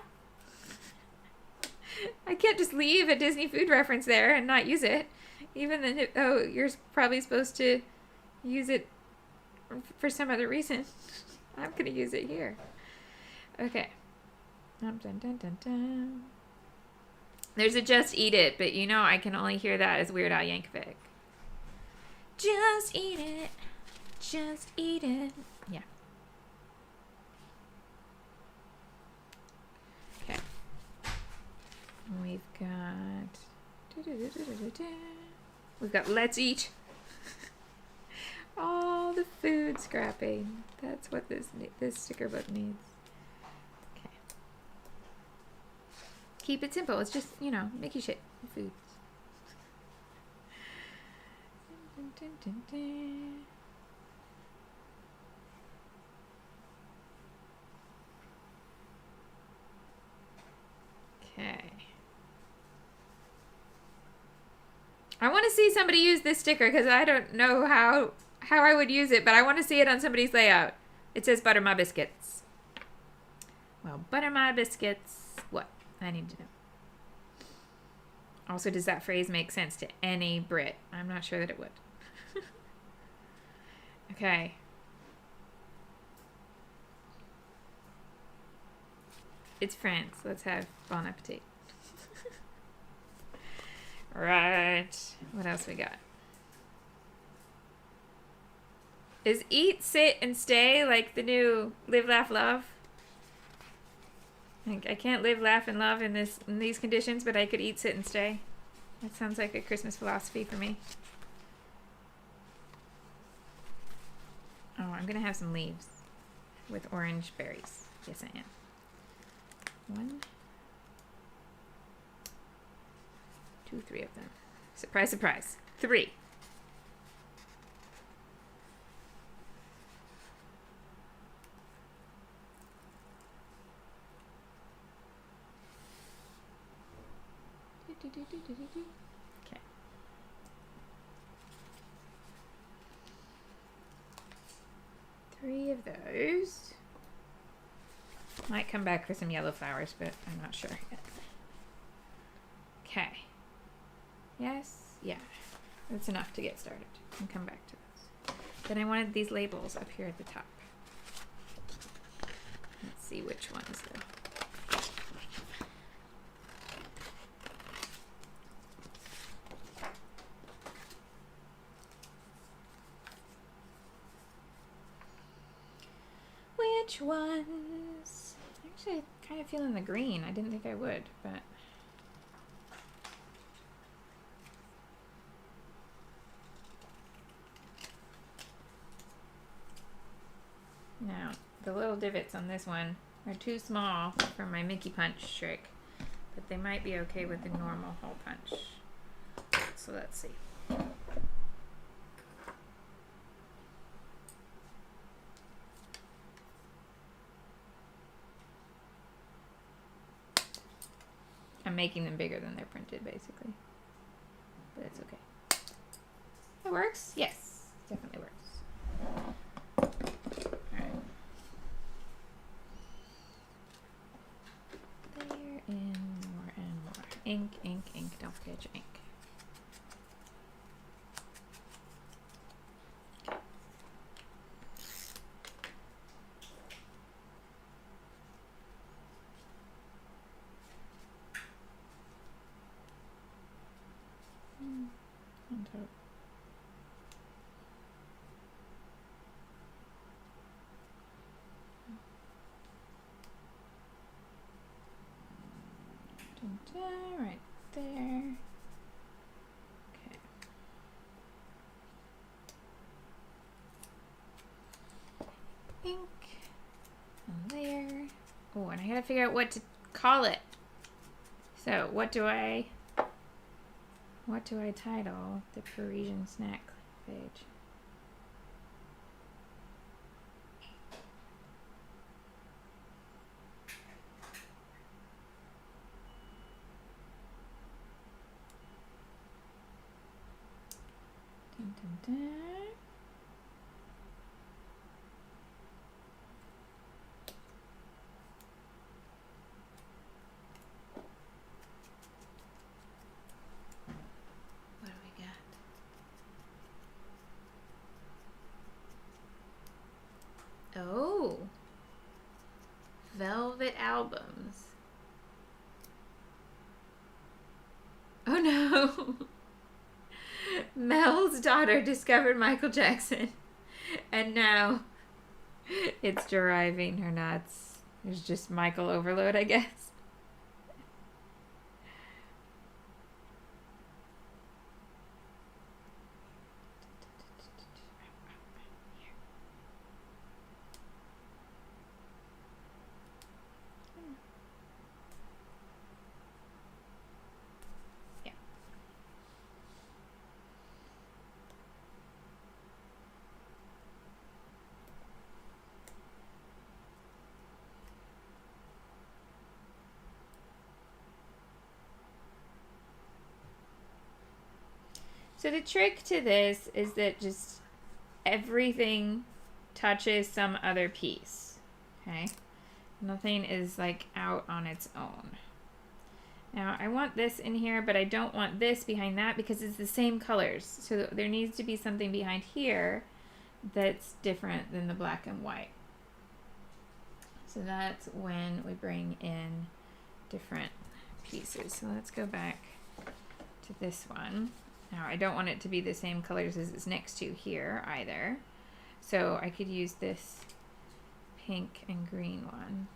I can't just leave a Disney food reference there and not use it. Even though you're probably supposed to use it for some other reason. I'm going to use it here. Okay. Dun, dun, dun, dun, dun. There's a just eat it, but you know I can only hear that as Weird Al Yankovic. Just eat it. Just eat it. Yeah. Okay. We've got let's eat. All the food scrapping. That's what this sticker book needs. Okay. Keep it simple. It's just, you know, Mickey shit. Foods. Okay. I want to see somebody use this sticker because I don't know how I would use it, but I want to see it on somebody's layout. It says butter my biscuits. Well, butter my biscuits. What? I need to know. Also, does that phrase make sense to any Brit? I'm not sure that it would. Okay. It's France. Let's have bon appetit. Right. What else we got? Is eat, sit, and stay like the new live, laugh, love? I can't live, laugh, and love in these conditions, but I could eat, sit, and stay. That sounds like a Christmas philosophy for me. Oh, I'm going to have some leaves with orange berries. Yes, I am. 1, 2, 3 of them. Surprise, surprise. 3. Okay. Three of those. Might come back for some yellow flowers, but I'm not sure yet. Okay. Yes? Yeah. That's enough to get started. And come back to those. Then I wanted these labels up here at the top. Let's see which ones though. Which ones? Actually, I kind of feeling the green. I didn't think I would, but now the little divots on this one are too small for my Mickey punch trick, but they might be okay with the normal hole punch. So let's see. I'm making them bigger than they're printed, basically. But it's okay. It works? Yes, definitely works. Alright. Layer in more and more. Ink, ink, ink. Don't forget your ink. On top. Dun, dun, right there. Okay. Ink. And there. Oh, and I gotta figure out what to call it. So what do I title the Parisian snack page? Dun, dun, dun. What do we got? Oh, Velvet Albums. Oh no. Mel's daughter discovered Michael Jackson, and now it's deriving her nuts. There's just Michael overload, I guess. So the trick to this is that just everything touches some other piece, okay? Nothing is like out on its own. Now I want this in here, but I don't want this behind that because it's the same colors. So there needs to be something behind here that's different than the black and white. So that's when we bring in different pieces. So let's go back to this one. Now I don't want it to be the same colors as it's next to here either. So I could use this pink and green one.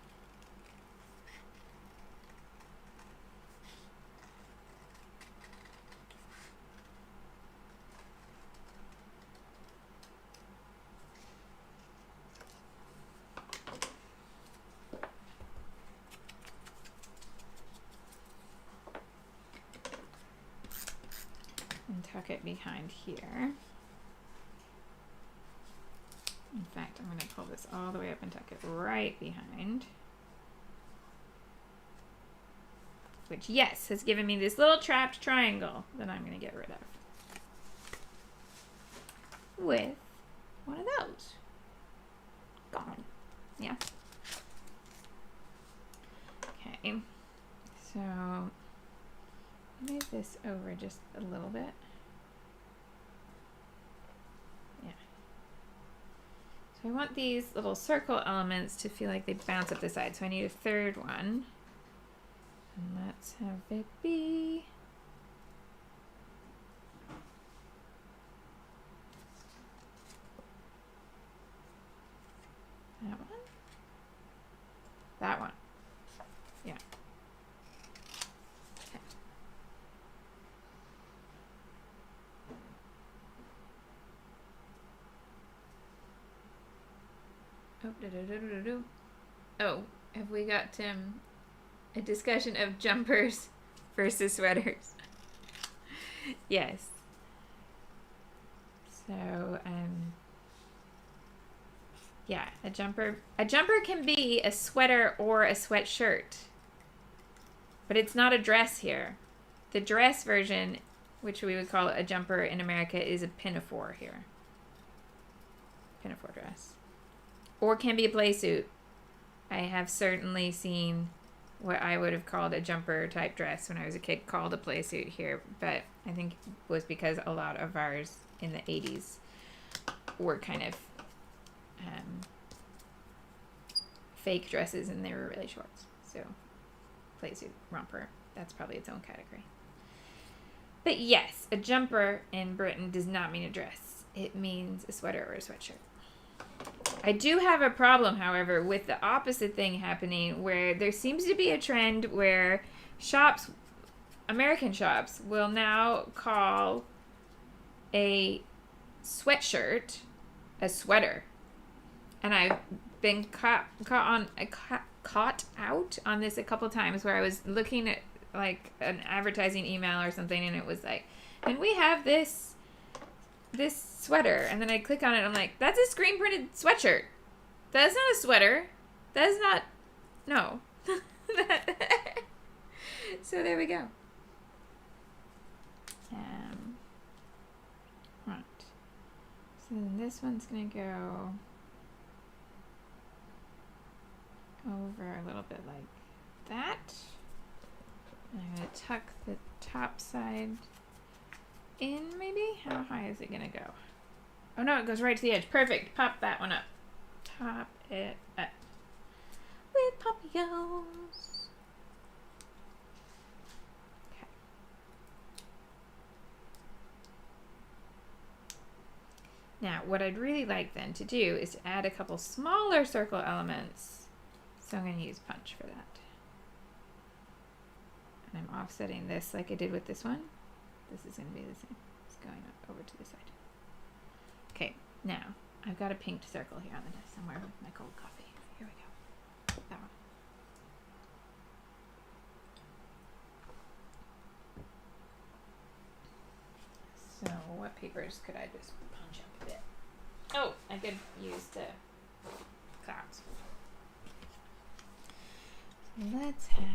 And tuck it behind here. In fact, I'm going to pull this all the way up and tuck it right behind. which, yes, has given me this little trapped triangle that I'm going to get rid of with one of those. Gone. Yeah. Okay. So, move this over just a little bit. Yeah. So I want these little circle elements to feel like they bounce up the side. So I need a third one. And let's have it be that one. That one. Yeah. Okay. Oh, have we got a discussion of jumpers versus sweaters? Yes. So, yeah, a jumper can be a sweater or a sweatshirt, but it's not a dress here. The dress version, which we would call a jumper in America, is a pinafore here. Pinafore dress. Or can be a play suit. I have certainly seen what I would have called a jumper type dress when I was a kid called a play suit here, but I think it was because a lot of ours in the 80s were kind of fake dresses and they were really short. So play suit, romper, that's probably its own category. But yes, a jumper in Britain does not mean a dress. It means a sweater or a sweatshirt. I do have a problem, however, with the opposite thing happening, where there seems to be a trend where shops, American shops, will now call a sweatshirt a sweater. And I've been caught out on this a couple times, where I was looking at like an advertising email or something, and it was like, and we have this sweater, and then I click on it, I'm like, that's a screen printed sweatshirt. That's not a sweater. That's not, no. So there we go. Right. So then this one's gonna go over a little bit like that. And I'm gonna tuck the top side in, maybe? How high is it gonna go? Oh no, it goes right to the edge. Perfect. Pop that one up. Top it up. With papillos. Okay. Now, what I'd really like then to do is to add a couple smaller circle elements. So I'm gonna use punch for that. And I'm offsetting this like I did with this one. This is going to be the same. It's going over to the side. Okay, now I've got a pinked circle here on the desk somewhere with my cold coffee. Here we go. That one. So what papers could I just punch up a bit? Oh, I could use the clouds. So let's have,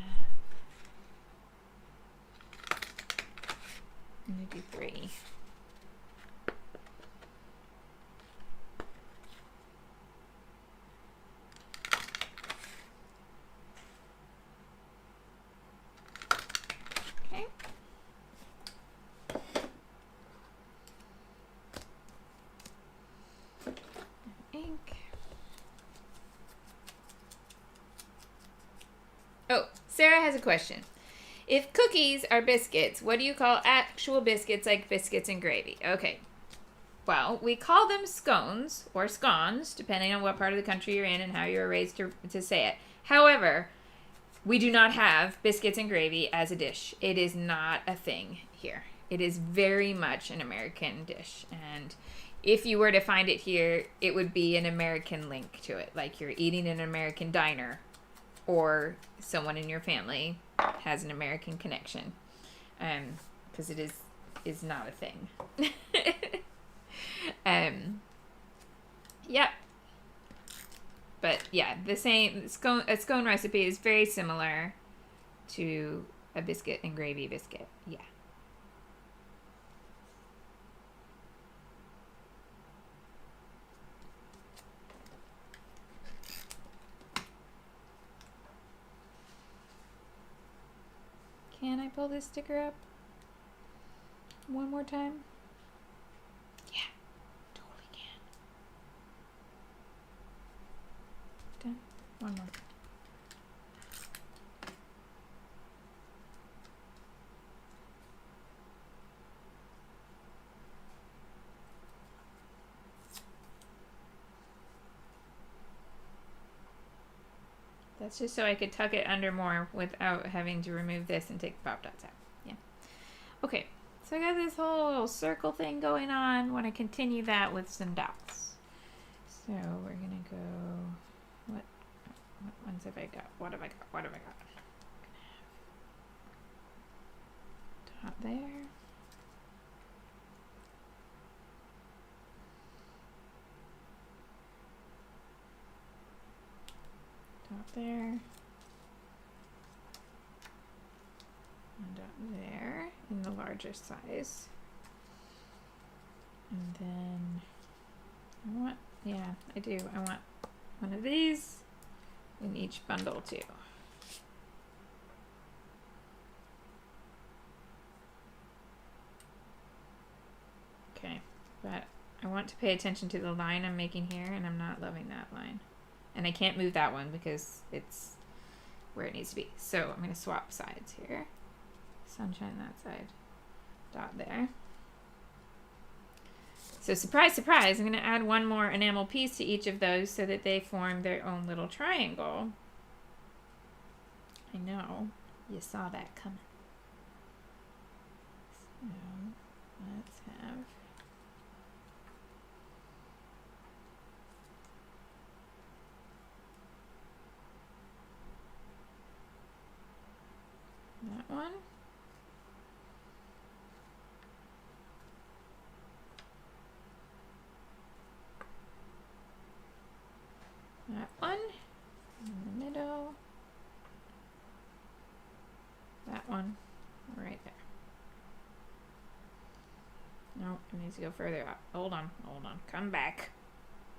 I'm going to do 3. Okay. Ink. Oh, Sarah has a question. If cookies are biscuits, what do you call actual biscuits like biscuits and gravy? Okay. Well, we call them scones or scones, depending on what part of the country you're in and how you were raised to say it. However, we do not have biscuits and gravy as a dish. It is not a thing here. It is very much an American dish. And if you were to find it here, it would be an American link to it. Like you're eating in an American diner, or someone in your family has an American connection, because it is not a thing. Yep. But yeah, the same scone recipe is very similar to a biscuit and gravy biscuit. Yeah. Can I pull this sticker up one more time? Yeah, totally can. Done. One more. That's just so I could tuck it under more without having to remove this and take the pop dots out. Yeah. Okay, so I got this whole little circle thing going on. Want to continue that with some dots. So we're gonna go. What ones have I got? What have I got? What have I got? Dot there. Dot there. And dot there in the larger size. And then I want, yeah, I do. I want one of these in each bundle too. Okay, but I want to pay attention to the line I'm making here, and I'm not loving that line. And I can't move that one because it's where it needs to be. So I'm going to swap sides here. Sunshine that side. Dot there. So surprise, surprise, I'm going to add one more enamel piece to each of those so that they form their own little triangle. I know. You saw that coming. So let's have... that one. That one. In the middle. That one. Right there. Nope, it needs to go further up. Hold on, hold on. Come back.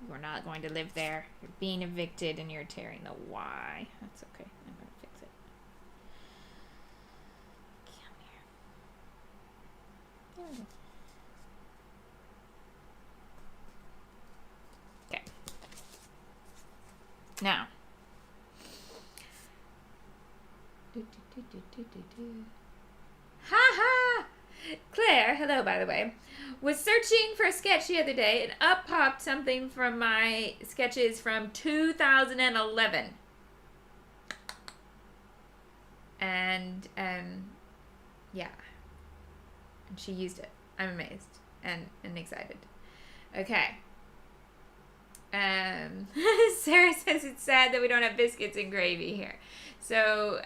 You're not going to live there. You're being evicted and you're tearing the Y. That's okay. I'm going to fix it. There we go. Okay. Now. Ha ha! Claire, hello by the way, was searching for a sketch the other day and up popped something from my sketches from 2011. And, yeah. And she used it. I'm amazed and excited. Okay. Sarah says it's sad that we don't have biscuits and gravy here. So,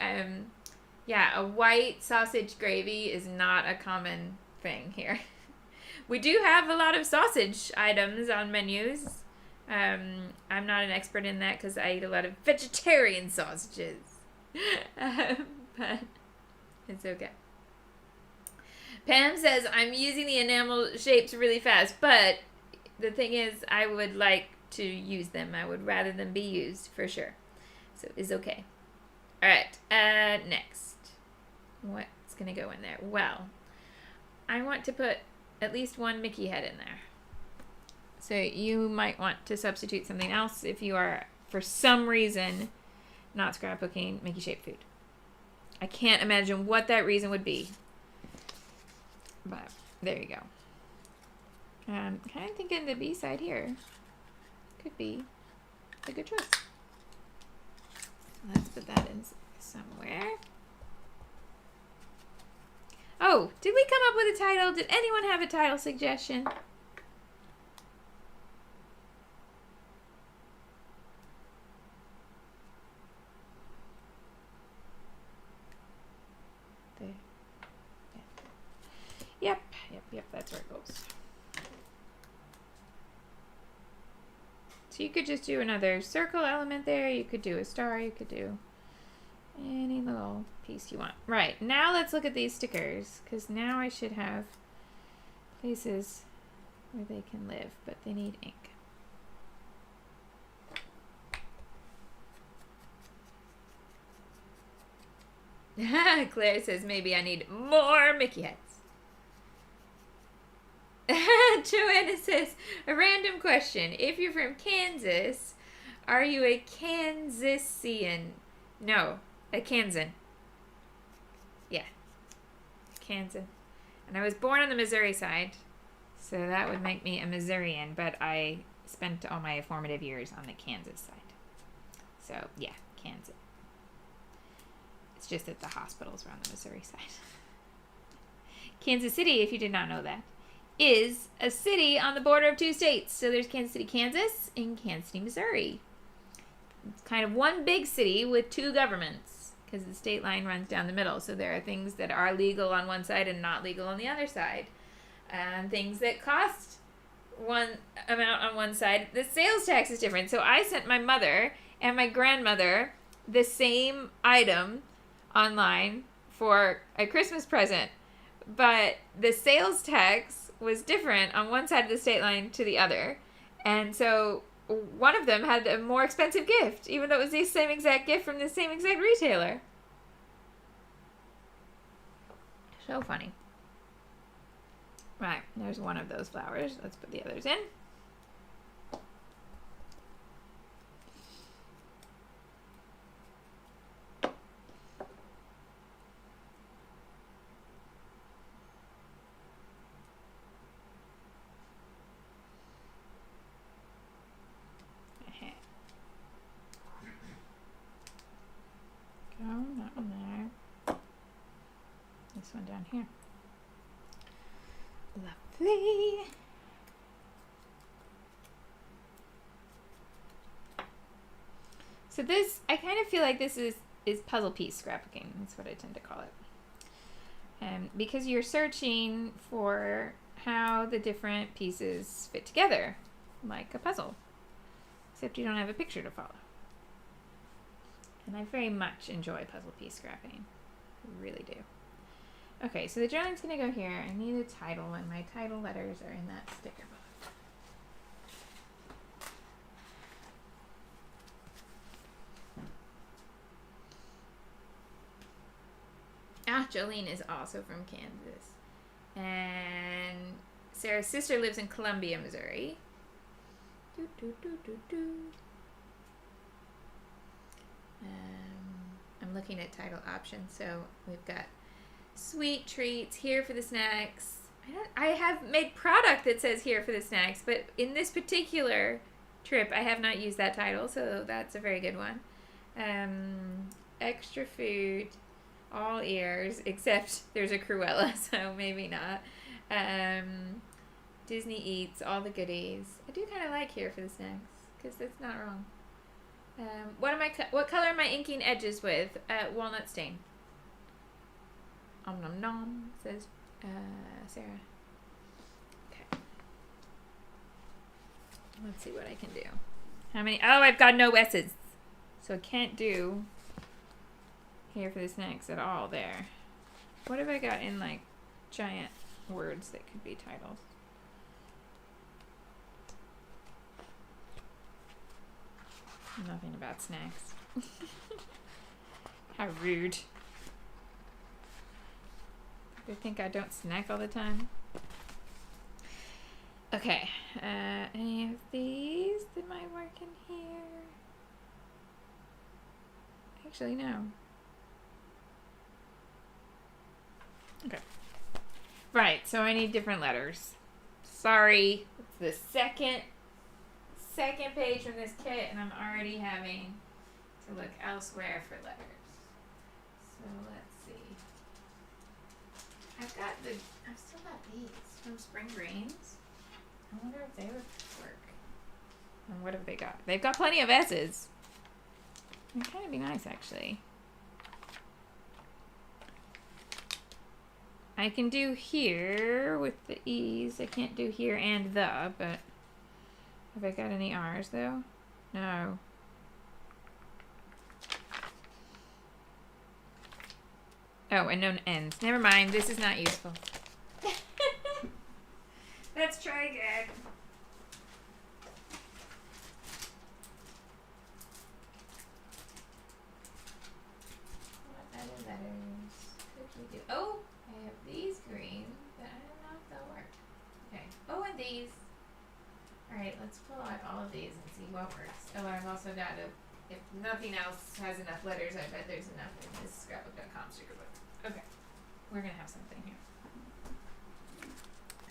yeah, a white sausage gravy is not a common thing here. We do have a lot of sausage items on menus. I'm not an expert in that because I eat a lot of vegetarian sausages. But it's okay. Pam says, I'm using the enamel shapes really fast, but the thing is, I would like to use them. I would rather them be used, for sure. So it's okay. All right, next. What's going to go in there? Well, I want to put at least one Mickey head in there. So you might want to substitute something else if you are, for some reason, not scrapbooking Mickey-shaped food. I can't imagine what that reason would be. But there you go. Kind of thinking the B side here could be a good choice. Let's put that in somewhere. Oh, did we come up with a title? Did anyone have a title suggestion? There. Yeah. Yep, that's where it goes. So you could just do another circle element there. You could do a star. You could do Any little piece you want. Right, now let's look at these stickers, because now I should have places where they can live, but they need ink. Claire says maybe I need more Mickey heads. Joanna says, a random question. If you're from Kansas, are you a Kansasian? No, a Kansan. Yeah, Kansan. And I was born on the Missouri side, so that would make me a Missourian, but I spent all my formative years on the Kansas side. So, yeah, Kansas. It's just that the hospitals were on the Missouri side. Kansas City, if you did not know that, is a city on the border of two states. So there's Kansas City, Kansas, and Kansas City, Missouri. It's kind of one big city with two governments because the state line runs down the middle. So there are things that are legal on one side and not legal on the other side. And things that cost one amount on one side. The sales tax is different. So I sent my mother and my grandmother the same item online for a Christmas present. But the sales tax was different on one side of the state line to the other. And so one of them had a more expensive gift, even though it was the same exact gift from the same exact retailer. So funny. Right, there's one of those flowers. Let's put the others in. That one there. This one down here. Lovely. So this, I kind of feel like this is puzzle piece scrapbooking. That's what I tend to call it. Because you're searching for how the different pieces fit together, like a puzzle. Except you don't have a picture to follow. And I very much enjoy puzzle piece scrapping. I really do. Okay, so the journal's going to go here. I need a title, and my title letters are in that sticker book. Ah, Jolene is also from Kansas. And Sarah's sister lives in Columbia, Missouri. Do, do, do, do, do. I'm looking at title options, so we've got sweet treats, here for the snacks. I have made product that says here for the snacks, but in this particular trip, I have not used that title, so that's a very good one. Extra food, all ears, except there's a Cruella, so maybe not. Disney Eats, all the goodies. I do kind of like here for the snacks, because that's not wrong. What color am I inking edges with? Walnut stain. Om nom nom, says Sarah. Okay. Let's see what I can do. How many? Oh, I've got no S's. So I can't do here for the snacks at all there. What have I got in like giant words that could be titles? Nothing about snacks. How rude. They think I don't snack all the time. Okay. Any of these that might work in here? Actually, no. Okay. Right, so I need different letters. Sorry. It's the second page from this kit, and I'm already having to look elsewhere for letters. So let's see. I've still got these from Spring Greens. I wonder if they would work. And what have they got? They've got plenty of S's. They'd kind of be nice, actually. I can do here with the E's. I can't do here and the, but have I got any R's though? No. Oh, and no ends. Never mind. This is not useful. Let's try again. What other letters could we do? Oh, I have these green, but I don't know if they'll work. Okay. Oh, and these. Alright, let's pull out all of these and see what works. Oh, I've also got if nothing else has enough letters, I bet there's enough in this scrapbook.com sticker book. Okay. We're going to have something here.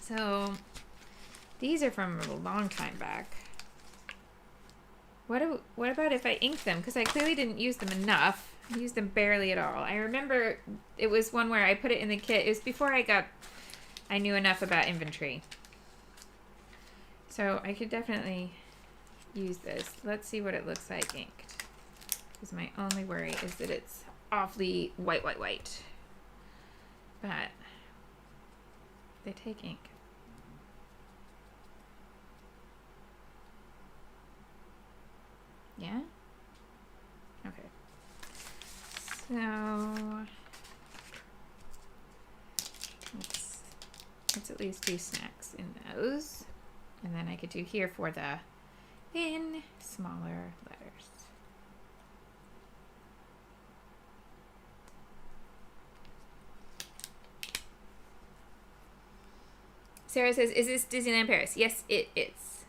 So, these are from a long time back. What about if I ink them? Because I clearly didn't use them enough. I used them barely at all. I remember it was one where I put it in the kit. It was before I knew enough about inventory. So I could definitely use this. Let's see what it looks like inked. Because my only worry is that it's awfully white. But they take ink. Yeah? Okay. So let's at least do snacks in those. And then I could do here for the in smaller letters. Sarah says, is this Disneyland Paris? Yes, it is.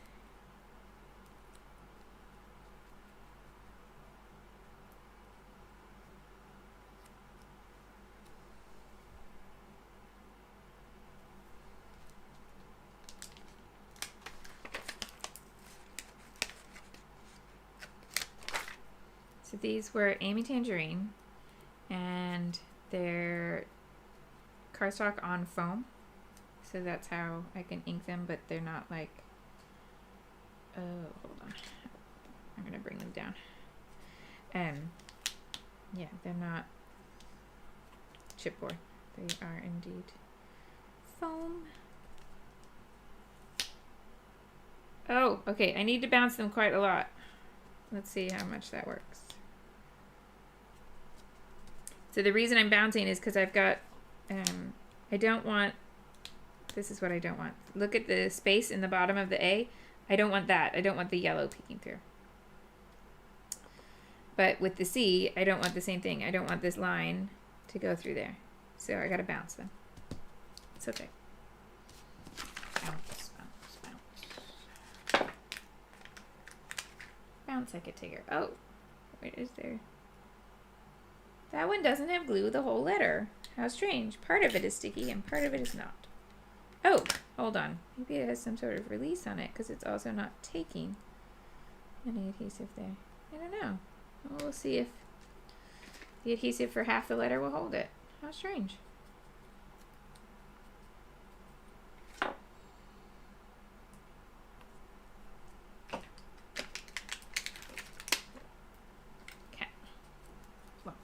So these were Amy Tangerine, and they're cardstock on foam. So that's how I can ink them, but they're not like, oh, hold on. I'm going to bring them down. Yeah, they're not chipboard. They are indeed foam. Oh, okay. I need to bounce them quite a lot. Let's see how much that works. So the reason I'm bouncing is because I've got, I don't want, this is what I don't want. Look at the space in the bottom of the A. I don't want that. I don't want the yellow peeking through. But with the C, I don't want the same thing. I don't want this line to go through there. So I gotta bounce them. It's okay. Bounce, bounce, bounce. Bounce like a tiger. Oh, wait, is there? That one doesn't have glue the whole letter. How strange. Part of it is sticky and part of it is not. Oh, hold on. Maybe it has some sort of release on it because it's also not taking any adhesive there. I don't know. Well, we'll see if the adhesive for half the letter will hold it. How strange. Okay. Well,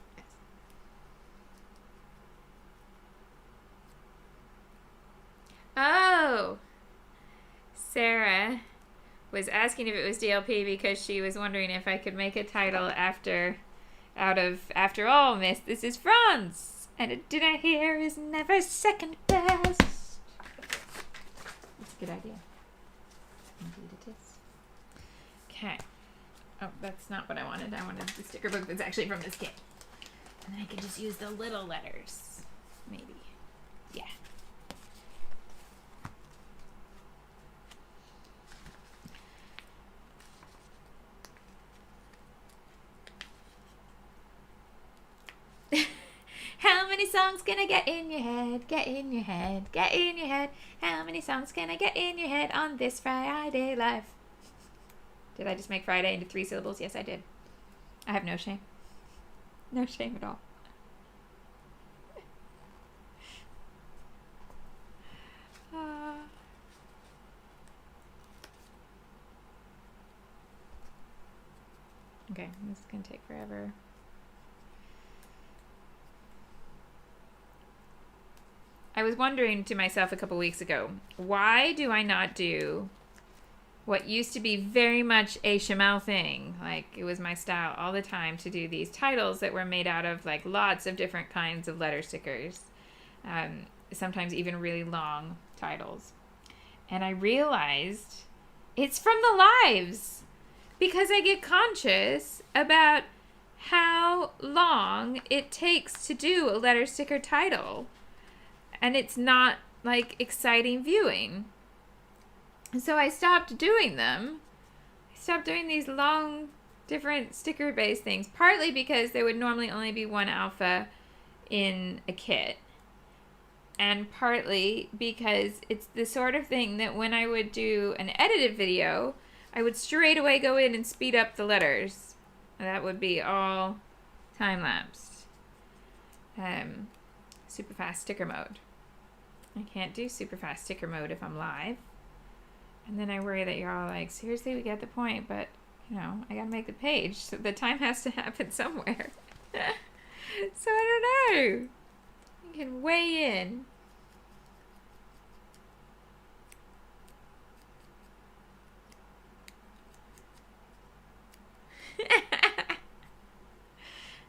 oh, Sarah was asking if it was DLP because she was wondering if I could make a title after all, miss, this is France, and a dinner here is never second best. That's a good idea. Indeed it is. Okay. Oh, that's not what I wanted. I wanted the sticker book that's actually from this kit. And then I could just use the little letters. Maybe. Yeah. How many songs can I get in your head? Get in your head, get in your head. How many songs can I get in your head on this Friday live? Did I just make Friday into 3 syllables? Yes, I did. I have no shame. No shame at all. Okay, this is going to take forever. I was wondering to myself a couple weeks ago, why what used to be very much a Shimelle thing. Like, it was my style all the time to do these titles that were made out of like lots of different kinds of letter stickers. Sometimes even really long titles. And I realized it's from the lives, because I get conscious about how long it takes to do a letter sticker title. And it's not like exciting viewing. And so I stopped doing them. I stopped doing these long, different sticker-based things, partly because there would normally only be one alpha in a kit, and partly because it's the sort of thing that when I would do an edited video, I would straight away go in and speed up the letters. That would be all time-lapsed. Super fast sticker mode. I can't do super fast sticker mode if I'm live. And then I worry that you're all like, seriously, we get the point, but, you know, I gotta make the page, so the time has to happen somewhere. So I don't know. You can weigh in.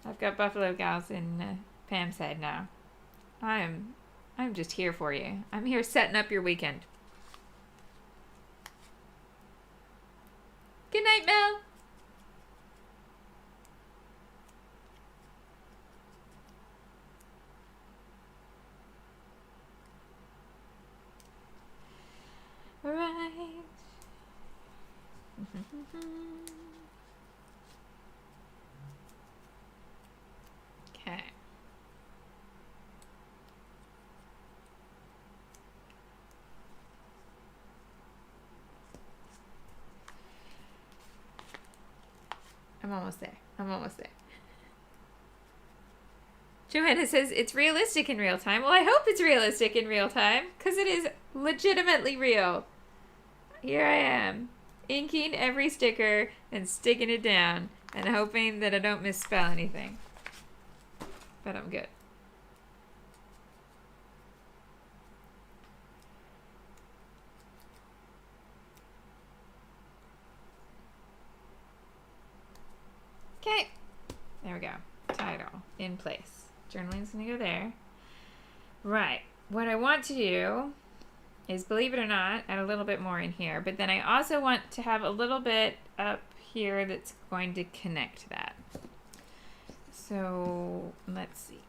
I've got Buffalo Gals in Pam's head now. I'm just here for you. I'm here setting up your weekend. Good night, Mel. All right. Okay. I'm almost there. Joanna says it's realistic in real time. Well, I hope it's realistic in real time, because it is legitimately real. Here I am, inking every sticker and sticking it down and hoping that I don't misspell anything. But I'm good. Okay, there we go. Title in place. Journaling's gonna go there. Right, what I want to do is, believe it or not, add a little bit more in here, but then I also want to have a little bit up here that's going to connect that. So let's see.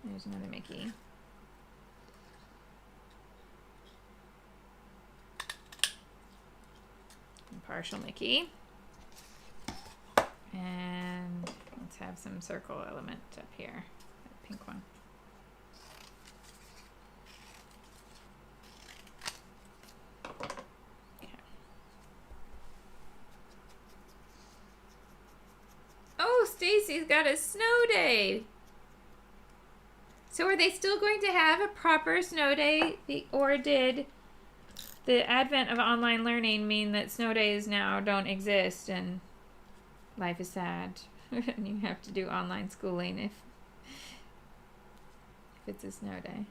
There's another Mickey. Partial Mickey. And let's have some circle element up here, that pink one. Okay. Oh, Stacy's got a snow day. So are they still going to have a proper snow day, or did the advent of online learning mean that snow days now don't exist and life is sad and you have to do online schooling if it's a snow day?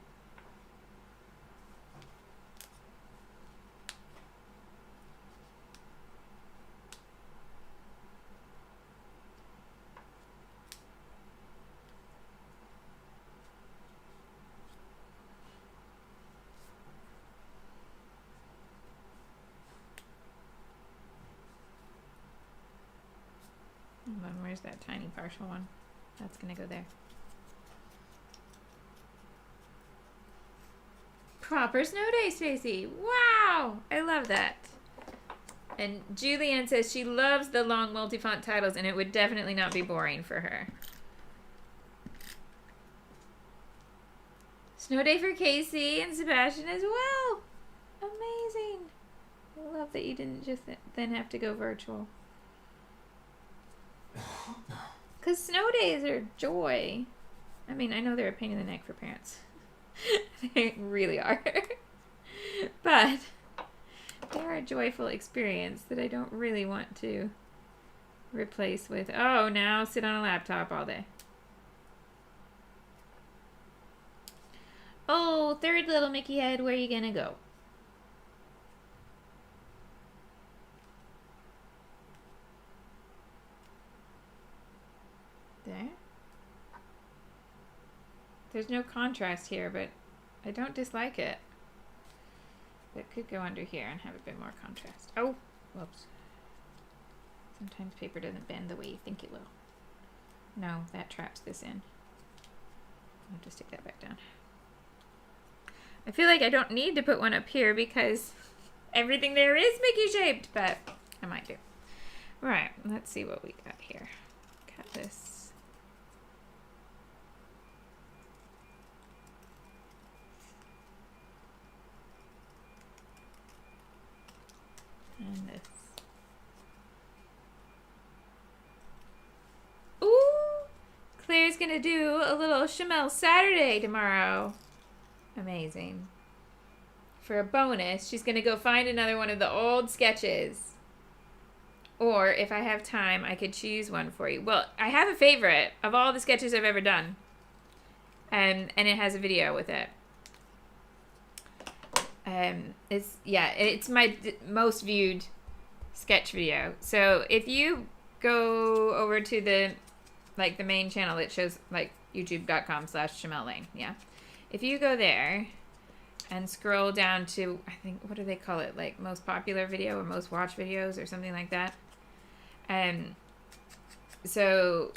Where's that tiny partial one? That's gonna go there. Proper snow day, Stacy. Wow, I love that. And Julianne says she loves the long multi-font titles and it would definitely not be boring for her. Snow day for Casey and Sebastian as well. Amazing. I love that you didn't just then have to go virtual. Because snow days are joy. I mean, I know they're a pain in the neck for parents. They really are. But they're a joyful experience that I don't really want to replace with, oh, now sit on a laptop all day. Oh, third little Mickey head, where are you gonna go? There. There's no contrast here, but I don't dislike it. It could go under here and have a bit more contrast. Oh, whoops. Sometimes paper doesn't bend the way you think it will. No, that traps this in. I'll just take that back down. I feel like I don't need to put one up here because everything there is Mickey shaped, but I might do. Right, let's see what we got here. Got this. And this. Ooh! Claire's gonna do a little Shimelle Saturday tomorrow. Amazing. For a bonus, she's gonna go find another one of the old sketches. Or if I have time, I could choose one for you. Well, I have a favorite of all the sketches I've ever done. And it has a video with it. It's my most viewed sketch video. So if you go over to the main channel, it shows like youtube.com/Shimelle Lane. Yeah. If you go there and scroll down to, I think, what do they call it? Like most popular video or most watched videos or something like that. So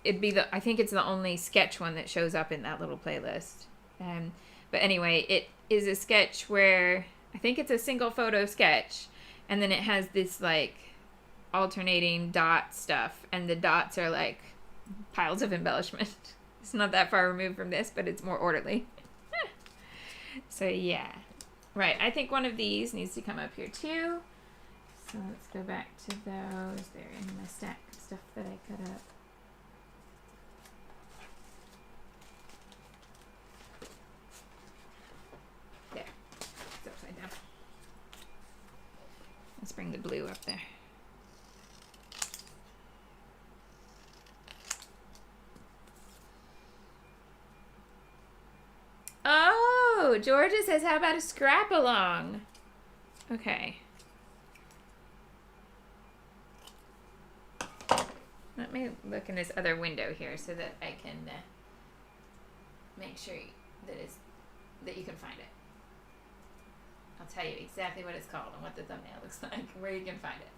it'd be I think it's the only sketch one that shows up in that little playlist. But anyway, it is a sketch where I think it's a single photo sketch, and then it has this like alternating dot stuff, and the dots are like piles of embellishment. It's not that far removed from this, but it's more orderly. So yeah. Right, I think one of these needs to come up here too. So let's go back to those. They're in my stack of stuff that I cut up. There. It's upside down. Let's bring the blue up there. Oh, Georgia says, how about a scrap along? Okay. Let me look in this other window here so that I can make sure that you can find it. I'll tell you exactly what it's called and what the thumbnail looks like, where you can find it.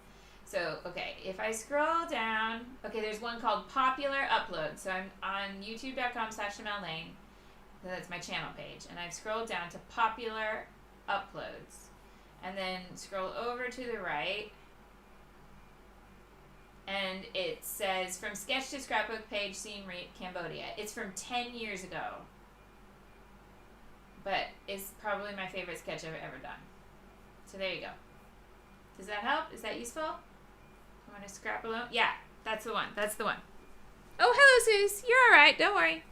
So, okay, if I scroll down, okay, there's one called Popular Upload. So I'm on youtube.com/Shimelle Lane. So that's my channel page. And I've scrolled down to Popular Uploads. And then scroll over to the right. And it says, from sketch to scrapbook page, seen Cambodia. It's from 10 years ago. But it's probably my favorite sketch I've ever done. So there you go. Does that help? Is that useful? I want to scrap alone? Yeah, that's the one. That's the one. Oh, hello, Zeus. You're all right. Don't worry.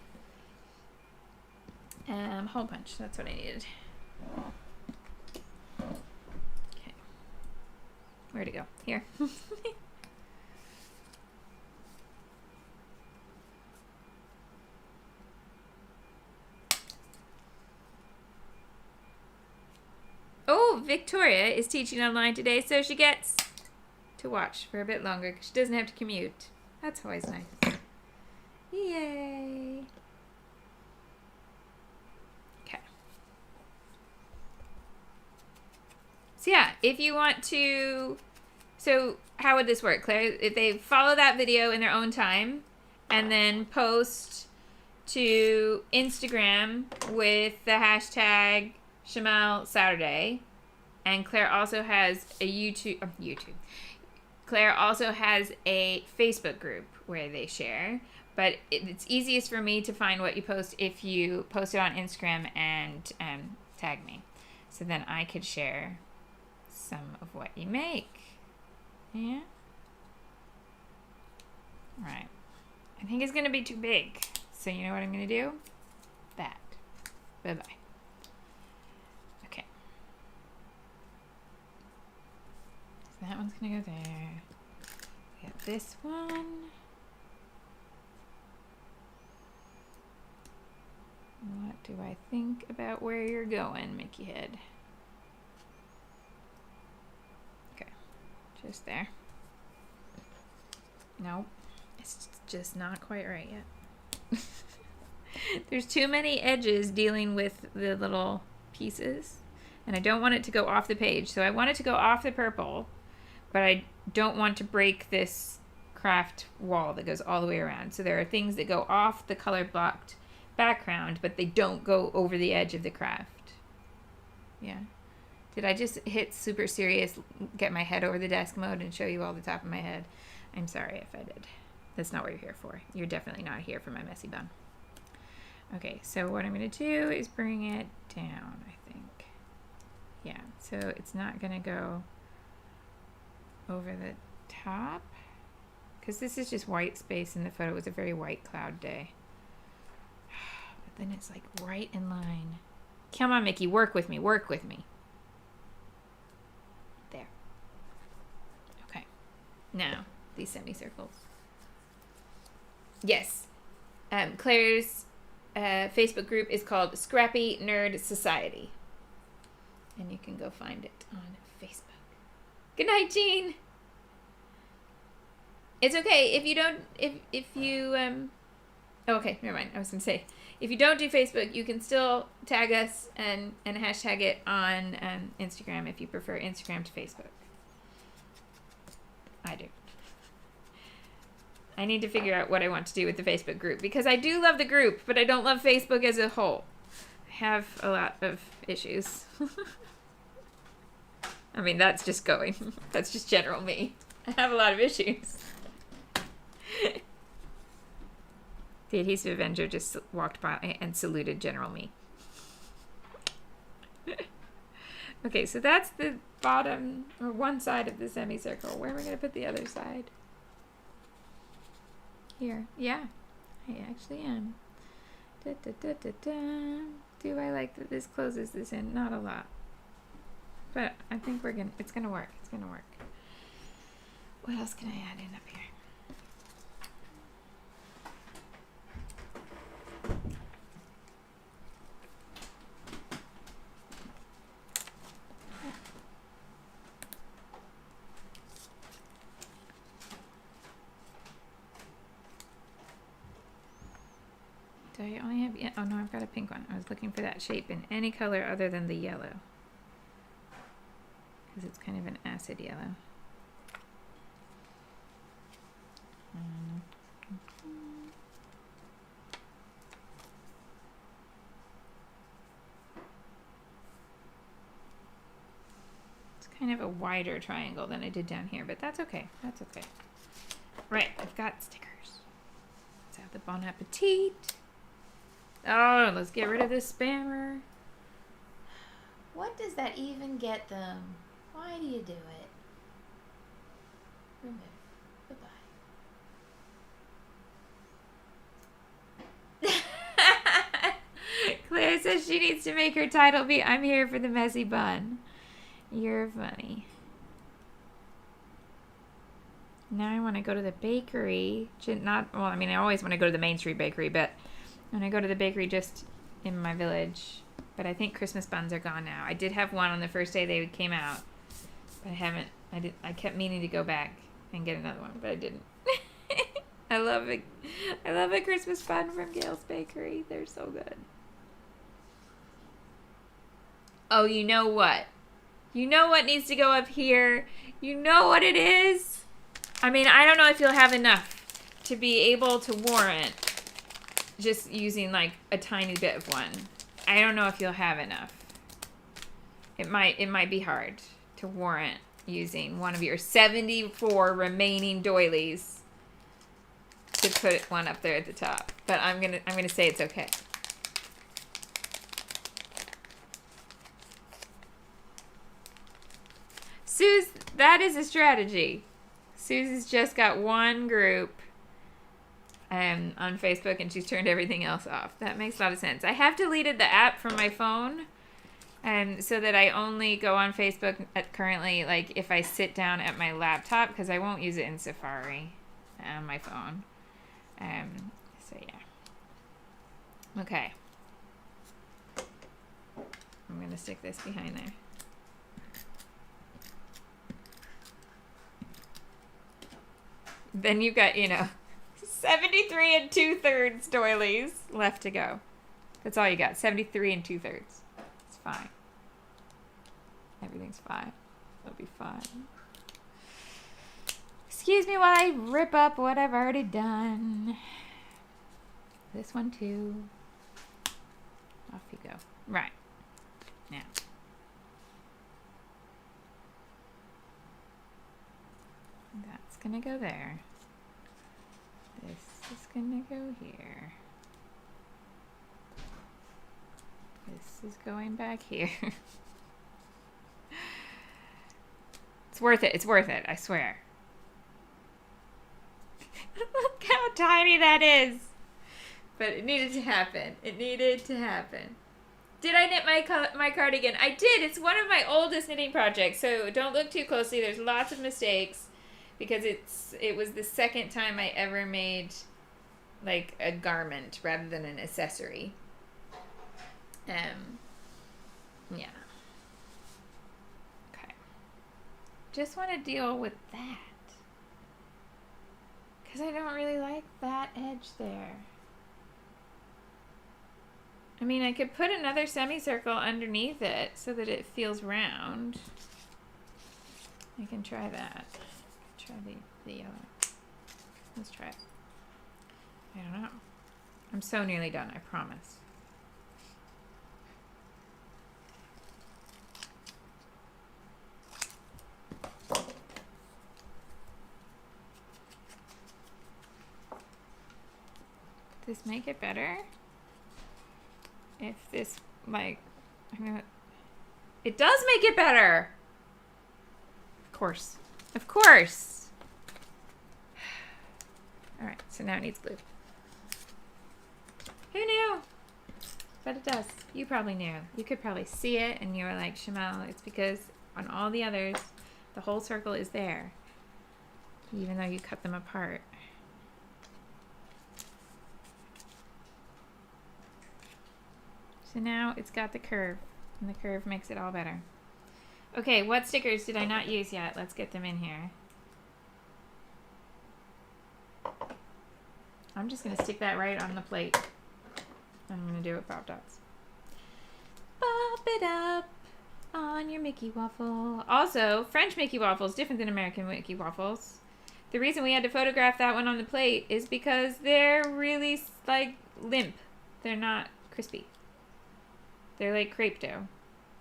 Hole punch. That's what I needed. Okay. Where'd it go? Here. Oh, Victoria is teaching online today, so she gets to watch for a bit longer because she doesn't have to commute. That's always nice. Yay. Okay. So yeah, if you want to, so how would this work, Claire? If they follow that video in their own time and then post to Instagram with the hashtag Shimelle Saturday, and Claire also has a YouTube. Claire also has a Facebook group where they share, but it's easiest for me to find what you post if you post it on Instagram and tag me, so then I could share some of what you make. Yeah. Right. I think it's gonna be too big, so you know what I'm gonna do? That. Bye bye. That one's gonna go there. We got this one. What do I think about where you're going, Mickey Head? Okay, just there. Nope, it's just not quite right yet. There's too many edges dealing with the little pieces, and I don't want it to go off the page. So I want it to go off the purple, but I don't want to break this craft wall that goes all the way around. So there are things that go off the color blocked background, but they don't go over the edge of the craft. Yeah. Did I just hit super serious, get my head over the desk mode and show you all the top of my head? I'm sorry if I did. That's not what you're here for. You're definitely not here for my messy bun. Okay, so what I'm going to do is bring it down, I think. Yeah, so it's not going to go over the top, because this is just white space in the photo. It was a very white cloud day. But then it's like right in line. Come on, Mickey, work with me, work with me. There. Okay. Now, these semicircles. Yes. Claire's Facebook group is called Scrappy Nerd Society. And you can go find it on Facebook. Good night, Jean. It's okay if you don't, if you, oh, okay, never mind. I was going to say, if you don't do Facebook, you can still tag us and hashtag it on Instagram if you prefer Instagram to Facebook. I do. I need to figure out what I want to do with the Facebook group, because I do love the group, but I don't love Facebook as a whole. I have a lot of issues. I mean, that's just going. That's just general me. I have a lot of issues. The Adhesive Avenger just walked by and saluted general me. Okay, so that's the bottom, or one side of the semicircle. Where am I going to put the other side? Here. Yeah, I actually am. Da, da, da, da, da. Do I like that this closes this in? Not a lot. But I think it's gonna work. It's gonna work. What else can I add in up here? Do I only have, oh no, I've got a pink one. I was looking for that shape in any color other than the yellow, because it's kind of an acid yellow. It's kind of a wider triangle than I did down here, but that's okay. That's okay. Right, I've got stickers. Let's have the Bon Appetit. Oh, let's get rid of this spammer. What does that even get them? Why do you do it? Remove. Goodbye. Claire says she needs to make her title be "I'm here for the messy bun." You're funny. Now I want to go to the bakery. Well, I mean, I always want to go to the Main Street bakery, but when I go to the bakery just in my village. But I think Christmas buns are gone now. I did have one on the first day they came out, but I kept meaning to go back and get another one, but I didn't. I love a Christmas bun from Gail's Bakery. They're so good. Oh, you know what? You know what needs to go up here? You know what it is? I mean, I don't know if you'll have enough to be able to warrant just using like a tiny bit of one. I don't know if you'll have enough. It might be hard to warrant using one of your 74 remaining doilies to put one up there at the top. But I'm gonna say it's okay. Suze, that is a strategy. Suze has just got one group on Facebook, and she's turned everything else off. That makes a lot of sense. I have deleted the app from my phone, so that I only go on Facebook currently, like, if I sit down at my laptop, because I won't use it in Safari on my phone. So, yeah. Okay. stick this behind there. Then you've got, 73 2/3 doilies left to go. That's all you got. 73 2/3. It's fine. Everything's fine. It'll be fine. Excuse me while I rip up what I've already done. This one too. Off you go. Right. Now. That's gonna go there. This is gonna go here. This is going back here. It's worth it. It's worth it. I swear. Look how tiny that is. But it needed to happen. It needed to happen. Did I knit my cardigan? I did. It's one of my oldest knitting projects, so don't look too closely. There's lots of mistakes because it was the second time I ever made like a garment rather than an accessory. Yeah. Okay. Just want to deal with that. Because I don't really like that edge there. I mean, I could put another semicircle underneath it so that it feels round. I can try that. Try the yellow. Let's try it. I don't know. I'm so nearly done, I promise. Does this make it better? If this, like, it does make it better! Of course. Of course! Alright, so now it needs glue. Who knew? But it does. You probably knew. You could probably see it and you were like, Shimelle, it's because on all the others, the whole circle is there. Even though you cut them apart. So now it's got the curve, and the curve makes it all better. Okay, what stickers did I not use yet? Let's get them in here. I'm just going to stick that right on the plate. I'm going to do it pop dots. Pop it up on your Mickey waffle. Also, French Mickey waffles, different than American Mickey waffles. The reason we had to photograph that one on the plate is because they're really, like, limp. They're not crispy. They're like crepe dough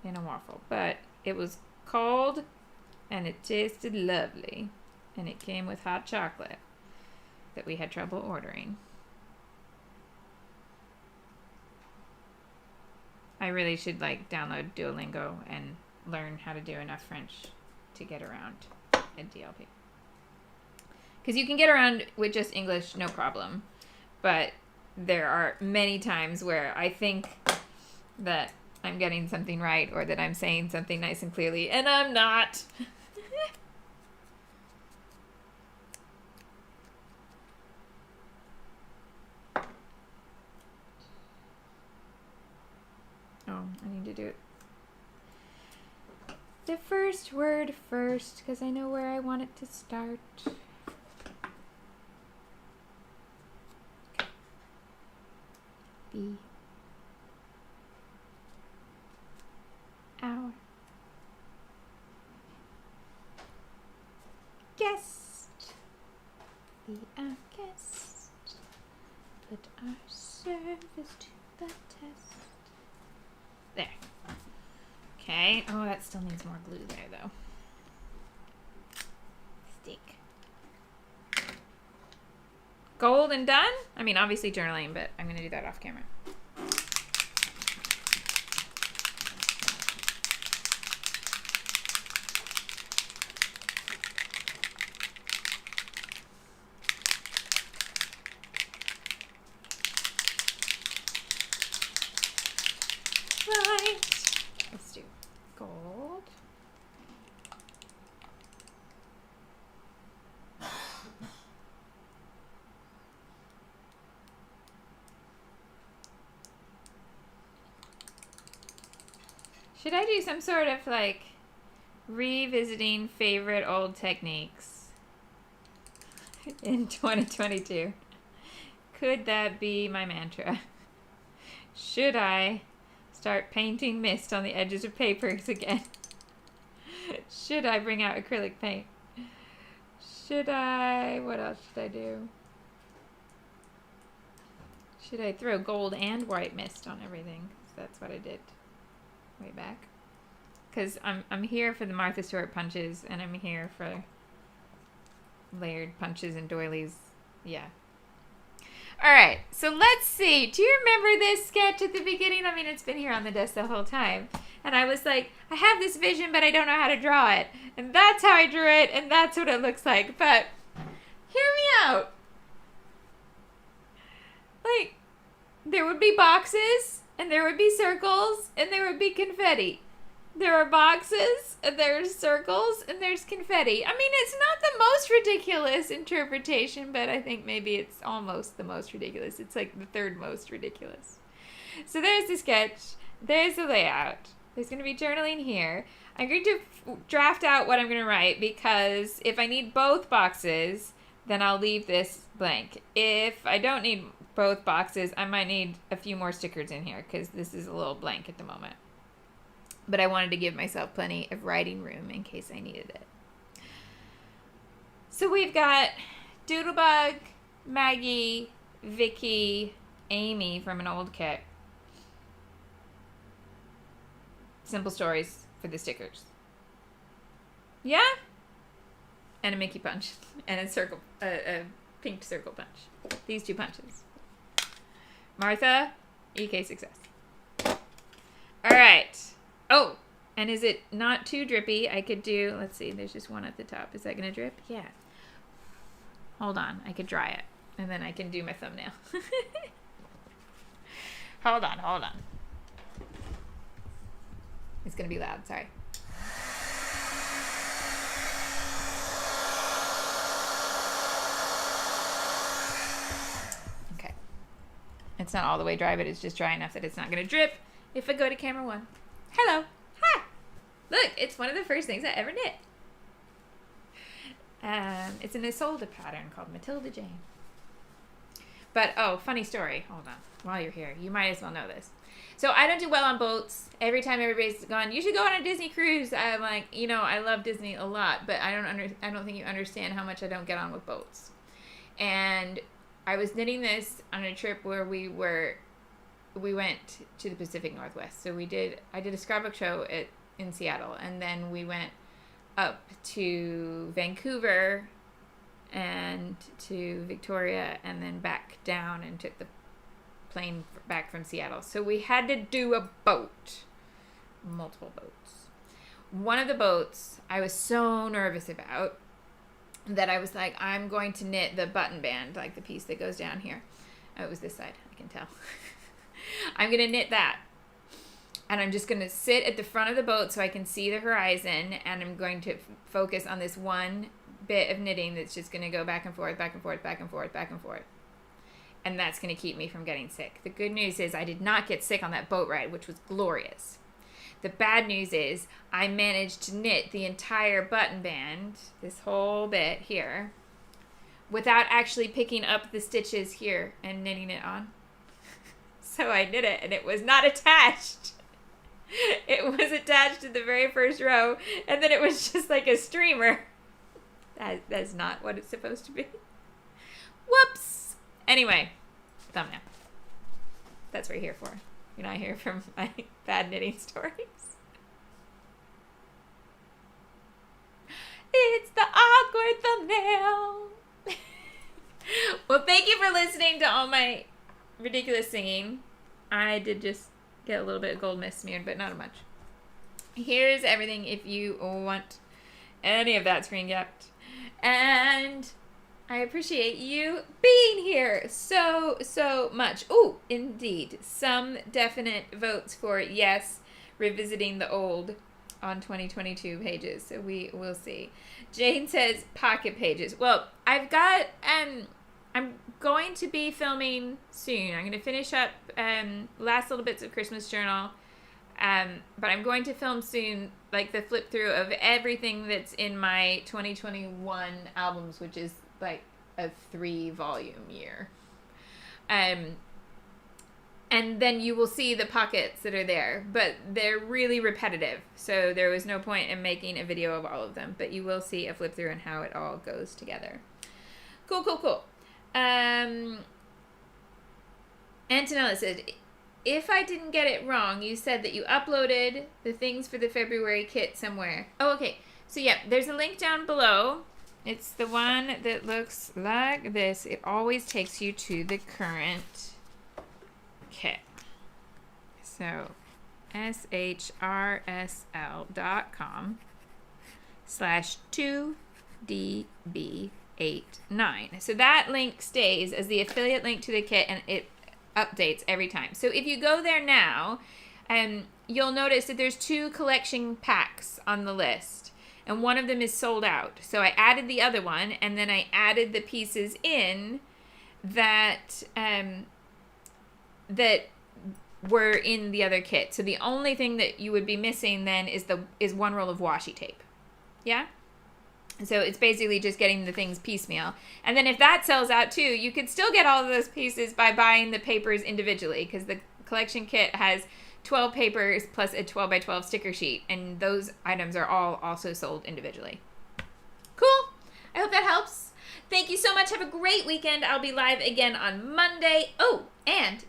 in a waffle. But it was cold and it tasted lovely. And it came with hot chocolate that we had trouble ordering. I really should like download Duolingo and learn how to do enough French to get around at DLP. Because you can get around with just English, no problem. But there are many times where I think that I'm getting something right or that I'm saying something nice and clearly, and I'm not. Oh, I need to do it. The first word first, because I know where I want it to start. B. Our guest. Be our guest. Put our service to the test. There. Okay. Oh, that still needs more glue there, though. Stick. Gold and done? I mean, obviously journaling, but I'm going to do that off camera. Right. Let's do gold. Should I do some sort of like revisiting favorite old techniques in 2022? Could that be my mantra? Should I start painting mist on the edges of papers again? Should I bring out acrylic paint? Should I... What else should I do? Should I throw gold and white mist on everything? 'Cause that's what I did way back. Because I'm here for the Martha Stewart punches, and I'm here for layered punches and doilies. Yeah. All right, so let's see. Do you remember this sketch at the beginning? I mean, it's been here on the desk the whole time. And I was like, I have this vision, but I don't know how to draw it. And that's how I drew it, and that's what it looks like. But hear me out. Like, there would be boxes, and there would be circles, and there would be confetti. There are boxes, and there's circles, and there's confetti. I mean, it's not the most ridiculous interpretation, but I think maybe it's almost the most ridiculous. It's like the third most ridiculous. So there's the sketch. There's the layout. There's going to be journaling here. I'm going to draft out what I'm going to write, because if I need both boxes, then I'll leave this blank. If I don't need both boxes, I might need a few more stickers in here, because this is a little blank at the moment. But I wanted to give myself plenty of writing room in case I needed it. So we've got Doodlebug, Maggie, Vicky, Amy from an old kit. Simple stories for the stickers. Yeah? And a Mickey punch. And a pink circle punch. These two punches. Martha, EK success. All right. Oh, and is it not too drippy? I could do, let's see, there's just one at the top. Is that going to drip? Yeah. Hold on. I could dry it. And then I can do my thumbnail. Hold on. It's going to be loud. Sorry. Okay. It's not all the way dry, but it's just dry enough that it's not going to drip if I go to camera 1. Hello. Hi. Look, it's one of the first things I ever knit. It's an Isolde pattern called Matilda Jane. But, oh, funny story. Hold on. While you're here, you might as well know this. So I don't do well on boats. Every time everybody's gone, you should go on a Disney cruise. I'm like, I love Disney a lot, but I don't think you understand how much I don't get on with boats. And I was knitting this on a trip where we went to the Pacific Northwest. So I did a scrapbook show in Seattle, and then we went up to Vancouver and to Victoria, and then back down and took the plane back from Seattle. So we had to do a boat, multiple boats. One of the boats I was so nervous about that I was like, I'm going to knit the button band, like the piece that goes down here. Oh, it was this side, I can tell. I'm going to knit that. And I'm just going to sit at the front of the boat so I can see the horizon, and I'm going to focus on this one bit of knitting that's just going to go back and forth, back and forth, back and forth, back and forth. And that's going to keep me from getting sick. The good news is I did not get sick on that boat ride, which was glorious. The bad news is I managed to knit the entire button band, this whole bit here, without actually picking up the stitches here and knitting it on. So I knit it, and it was not attached. It was attached to the very first row, and then it was just like a streamer. That's not what it's supposed to be. Whoops. Anyway, thumbnail. That's what you're here for. You're not here for my bad knitting stories. It's the awkward thumbnail. Well, thank you for listening to all my ridiculous singing. I did just get a little bit of gold mist smeared, but not much. Here's everything if you want any of that screen kept. And I appreciate you being here so much. Oh, indeed. Some definite votes for yes, revisiting the old on 2022 pages. So we will see. Jane says pocket pages. Well, I've got, I'm going to be filming soon. I'm going to finish up last little bits of Christmas journal. But I'm going to film soon, like the flip through of everything that's in my 2021 albums, which is like a 3-volume year. And then you will see the pockets that are there, but they're really repetitive. So there was no point in making a video of all of them, but you will see a flip through and how it all goes together. Cool, cool, cool. Antonella said, if I didn't get it wrong, you said that you uploaded the things for the February kit somewhere. Oh, okay. So yeah, there's a link down below. It's the one that looks like this. It always takes you to the current kit. So shrsl.com/2db89. So that link stays as the affiliate link to the kit, and it updates every time. So if you go there now, you'll notice that there's 2 collection packs on the list, and one of them is sold out. So I added the other one, and then I added the pieces in that that were in the other kit. So the only thing that you would be missing then is 1 roll of washi tape. Yeah? So it's basically just getting the things piecemeal. And then if that sells out too, you could still get all of those pieces by buying the papers individually, because the collection kit has 12 papers plus a 12 by 12 sticker sheet, and those items are all also sold individually. Cool. I hope that helps. Thank you so much. Have a great weekend. I'll be live again on Monday. Oh, and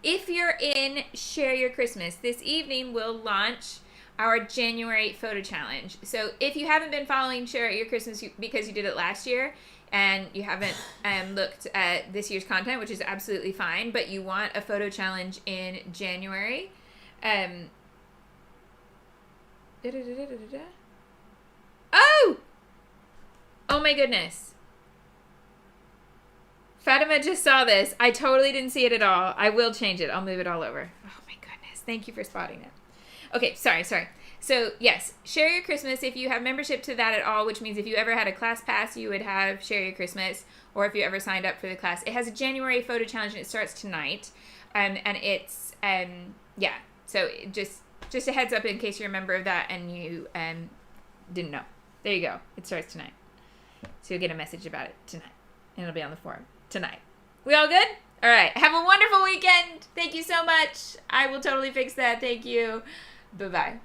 if you're in Share Your Christmas, this evening we'll launch our January photo challenge. So if you haven't been following Share Your Christmas because you did it last year and you haven't looked at this year's content, which is absolutely fine, but you want a photo challenge in January, Oh my goodness. Fatima just saw this. I totally didn't see it at all. I will change it. I'll move it all over. Oh my goodness. Thank you for spotting it. Okay, sorry. So yes, Share Your Christmas, if you have membership to that at all, which means if you ever had a class pass, you would have Share Your Christmas, or if you ever signed up for the class. It has a January photo challenge, and it starts tonight. And it's, yeah, so just a heads up in case you're a member of that and you didn't know. There you go. It starts tonight. So you'll get a message about it tonight, and it'll be on the forum tonight. We all good? All right. Have a wonderful weekend. Thank you so much. I will totally fix that. Thank you. Bye-bye.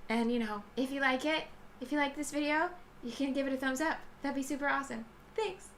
And, if you like it, if you like this video, you can give it a thumbs up. That'd be super awesome. Thanks.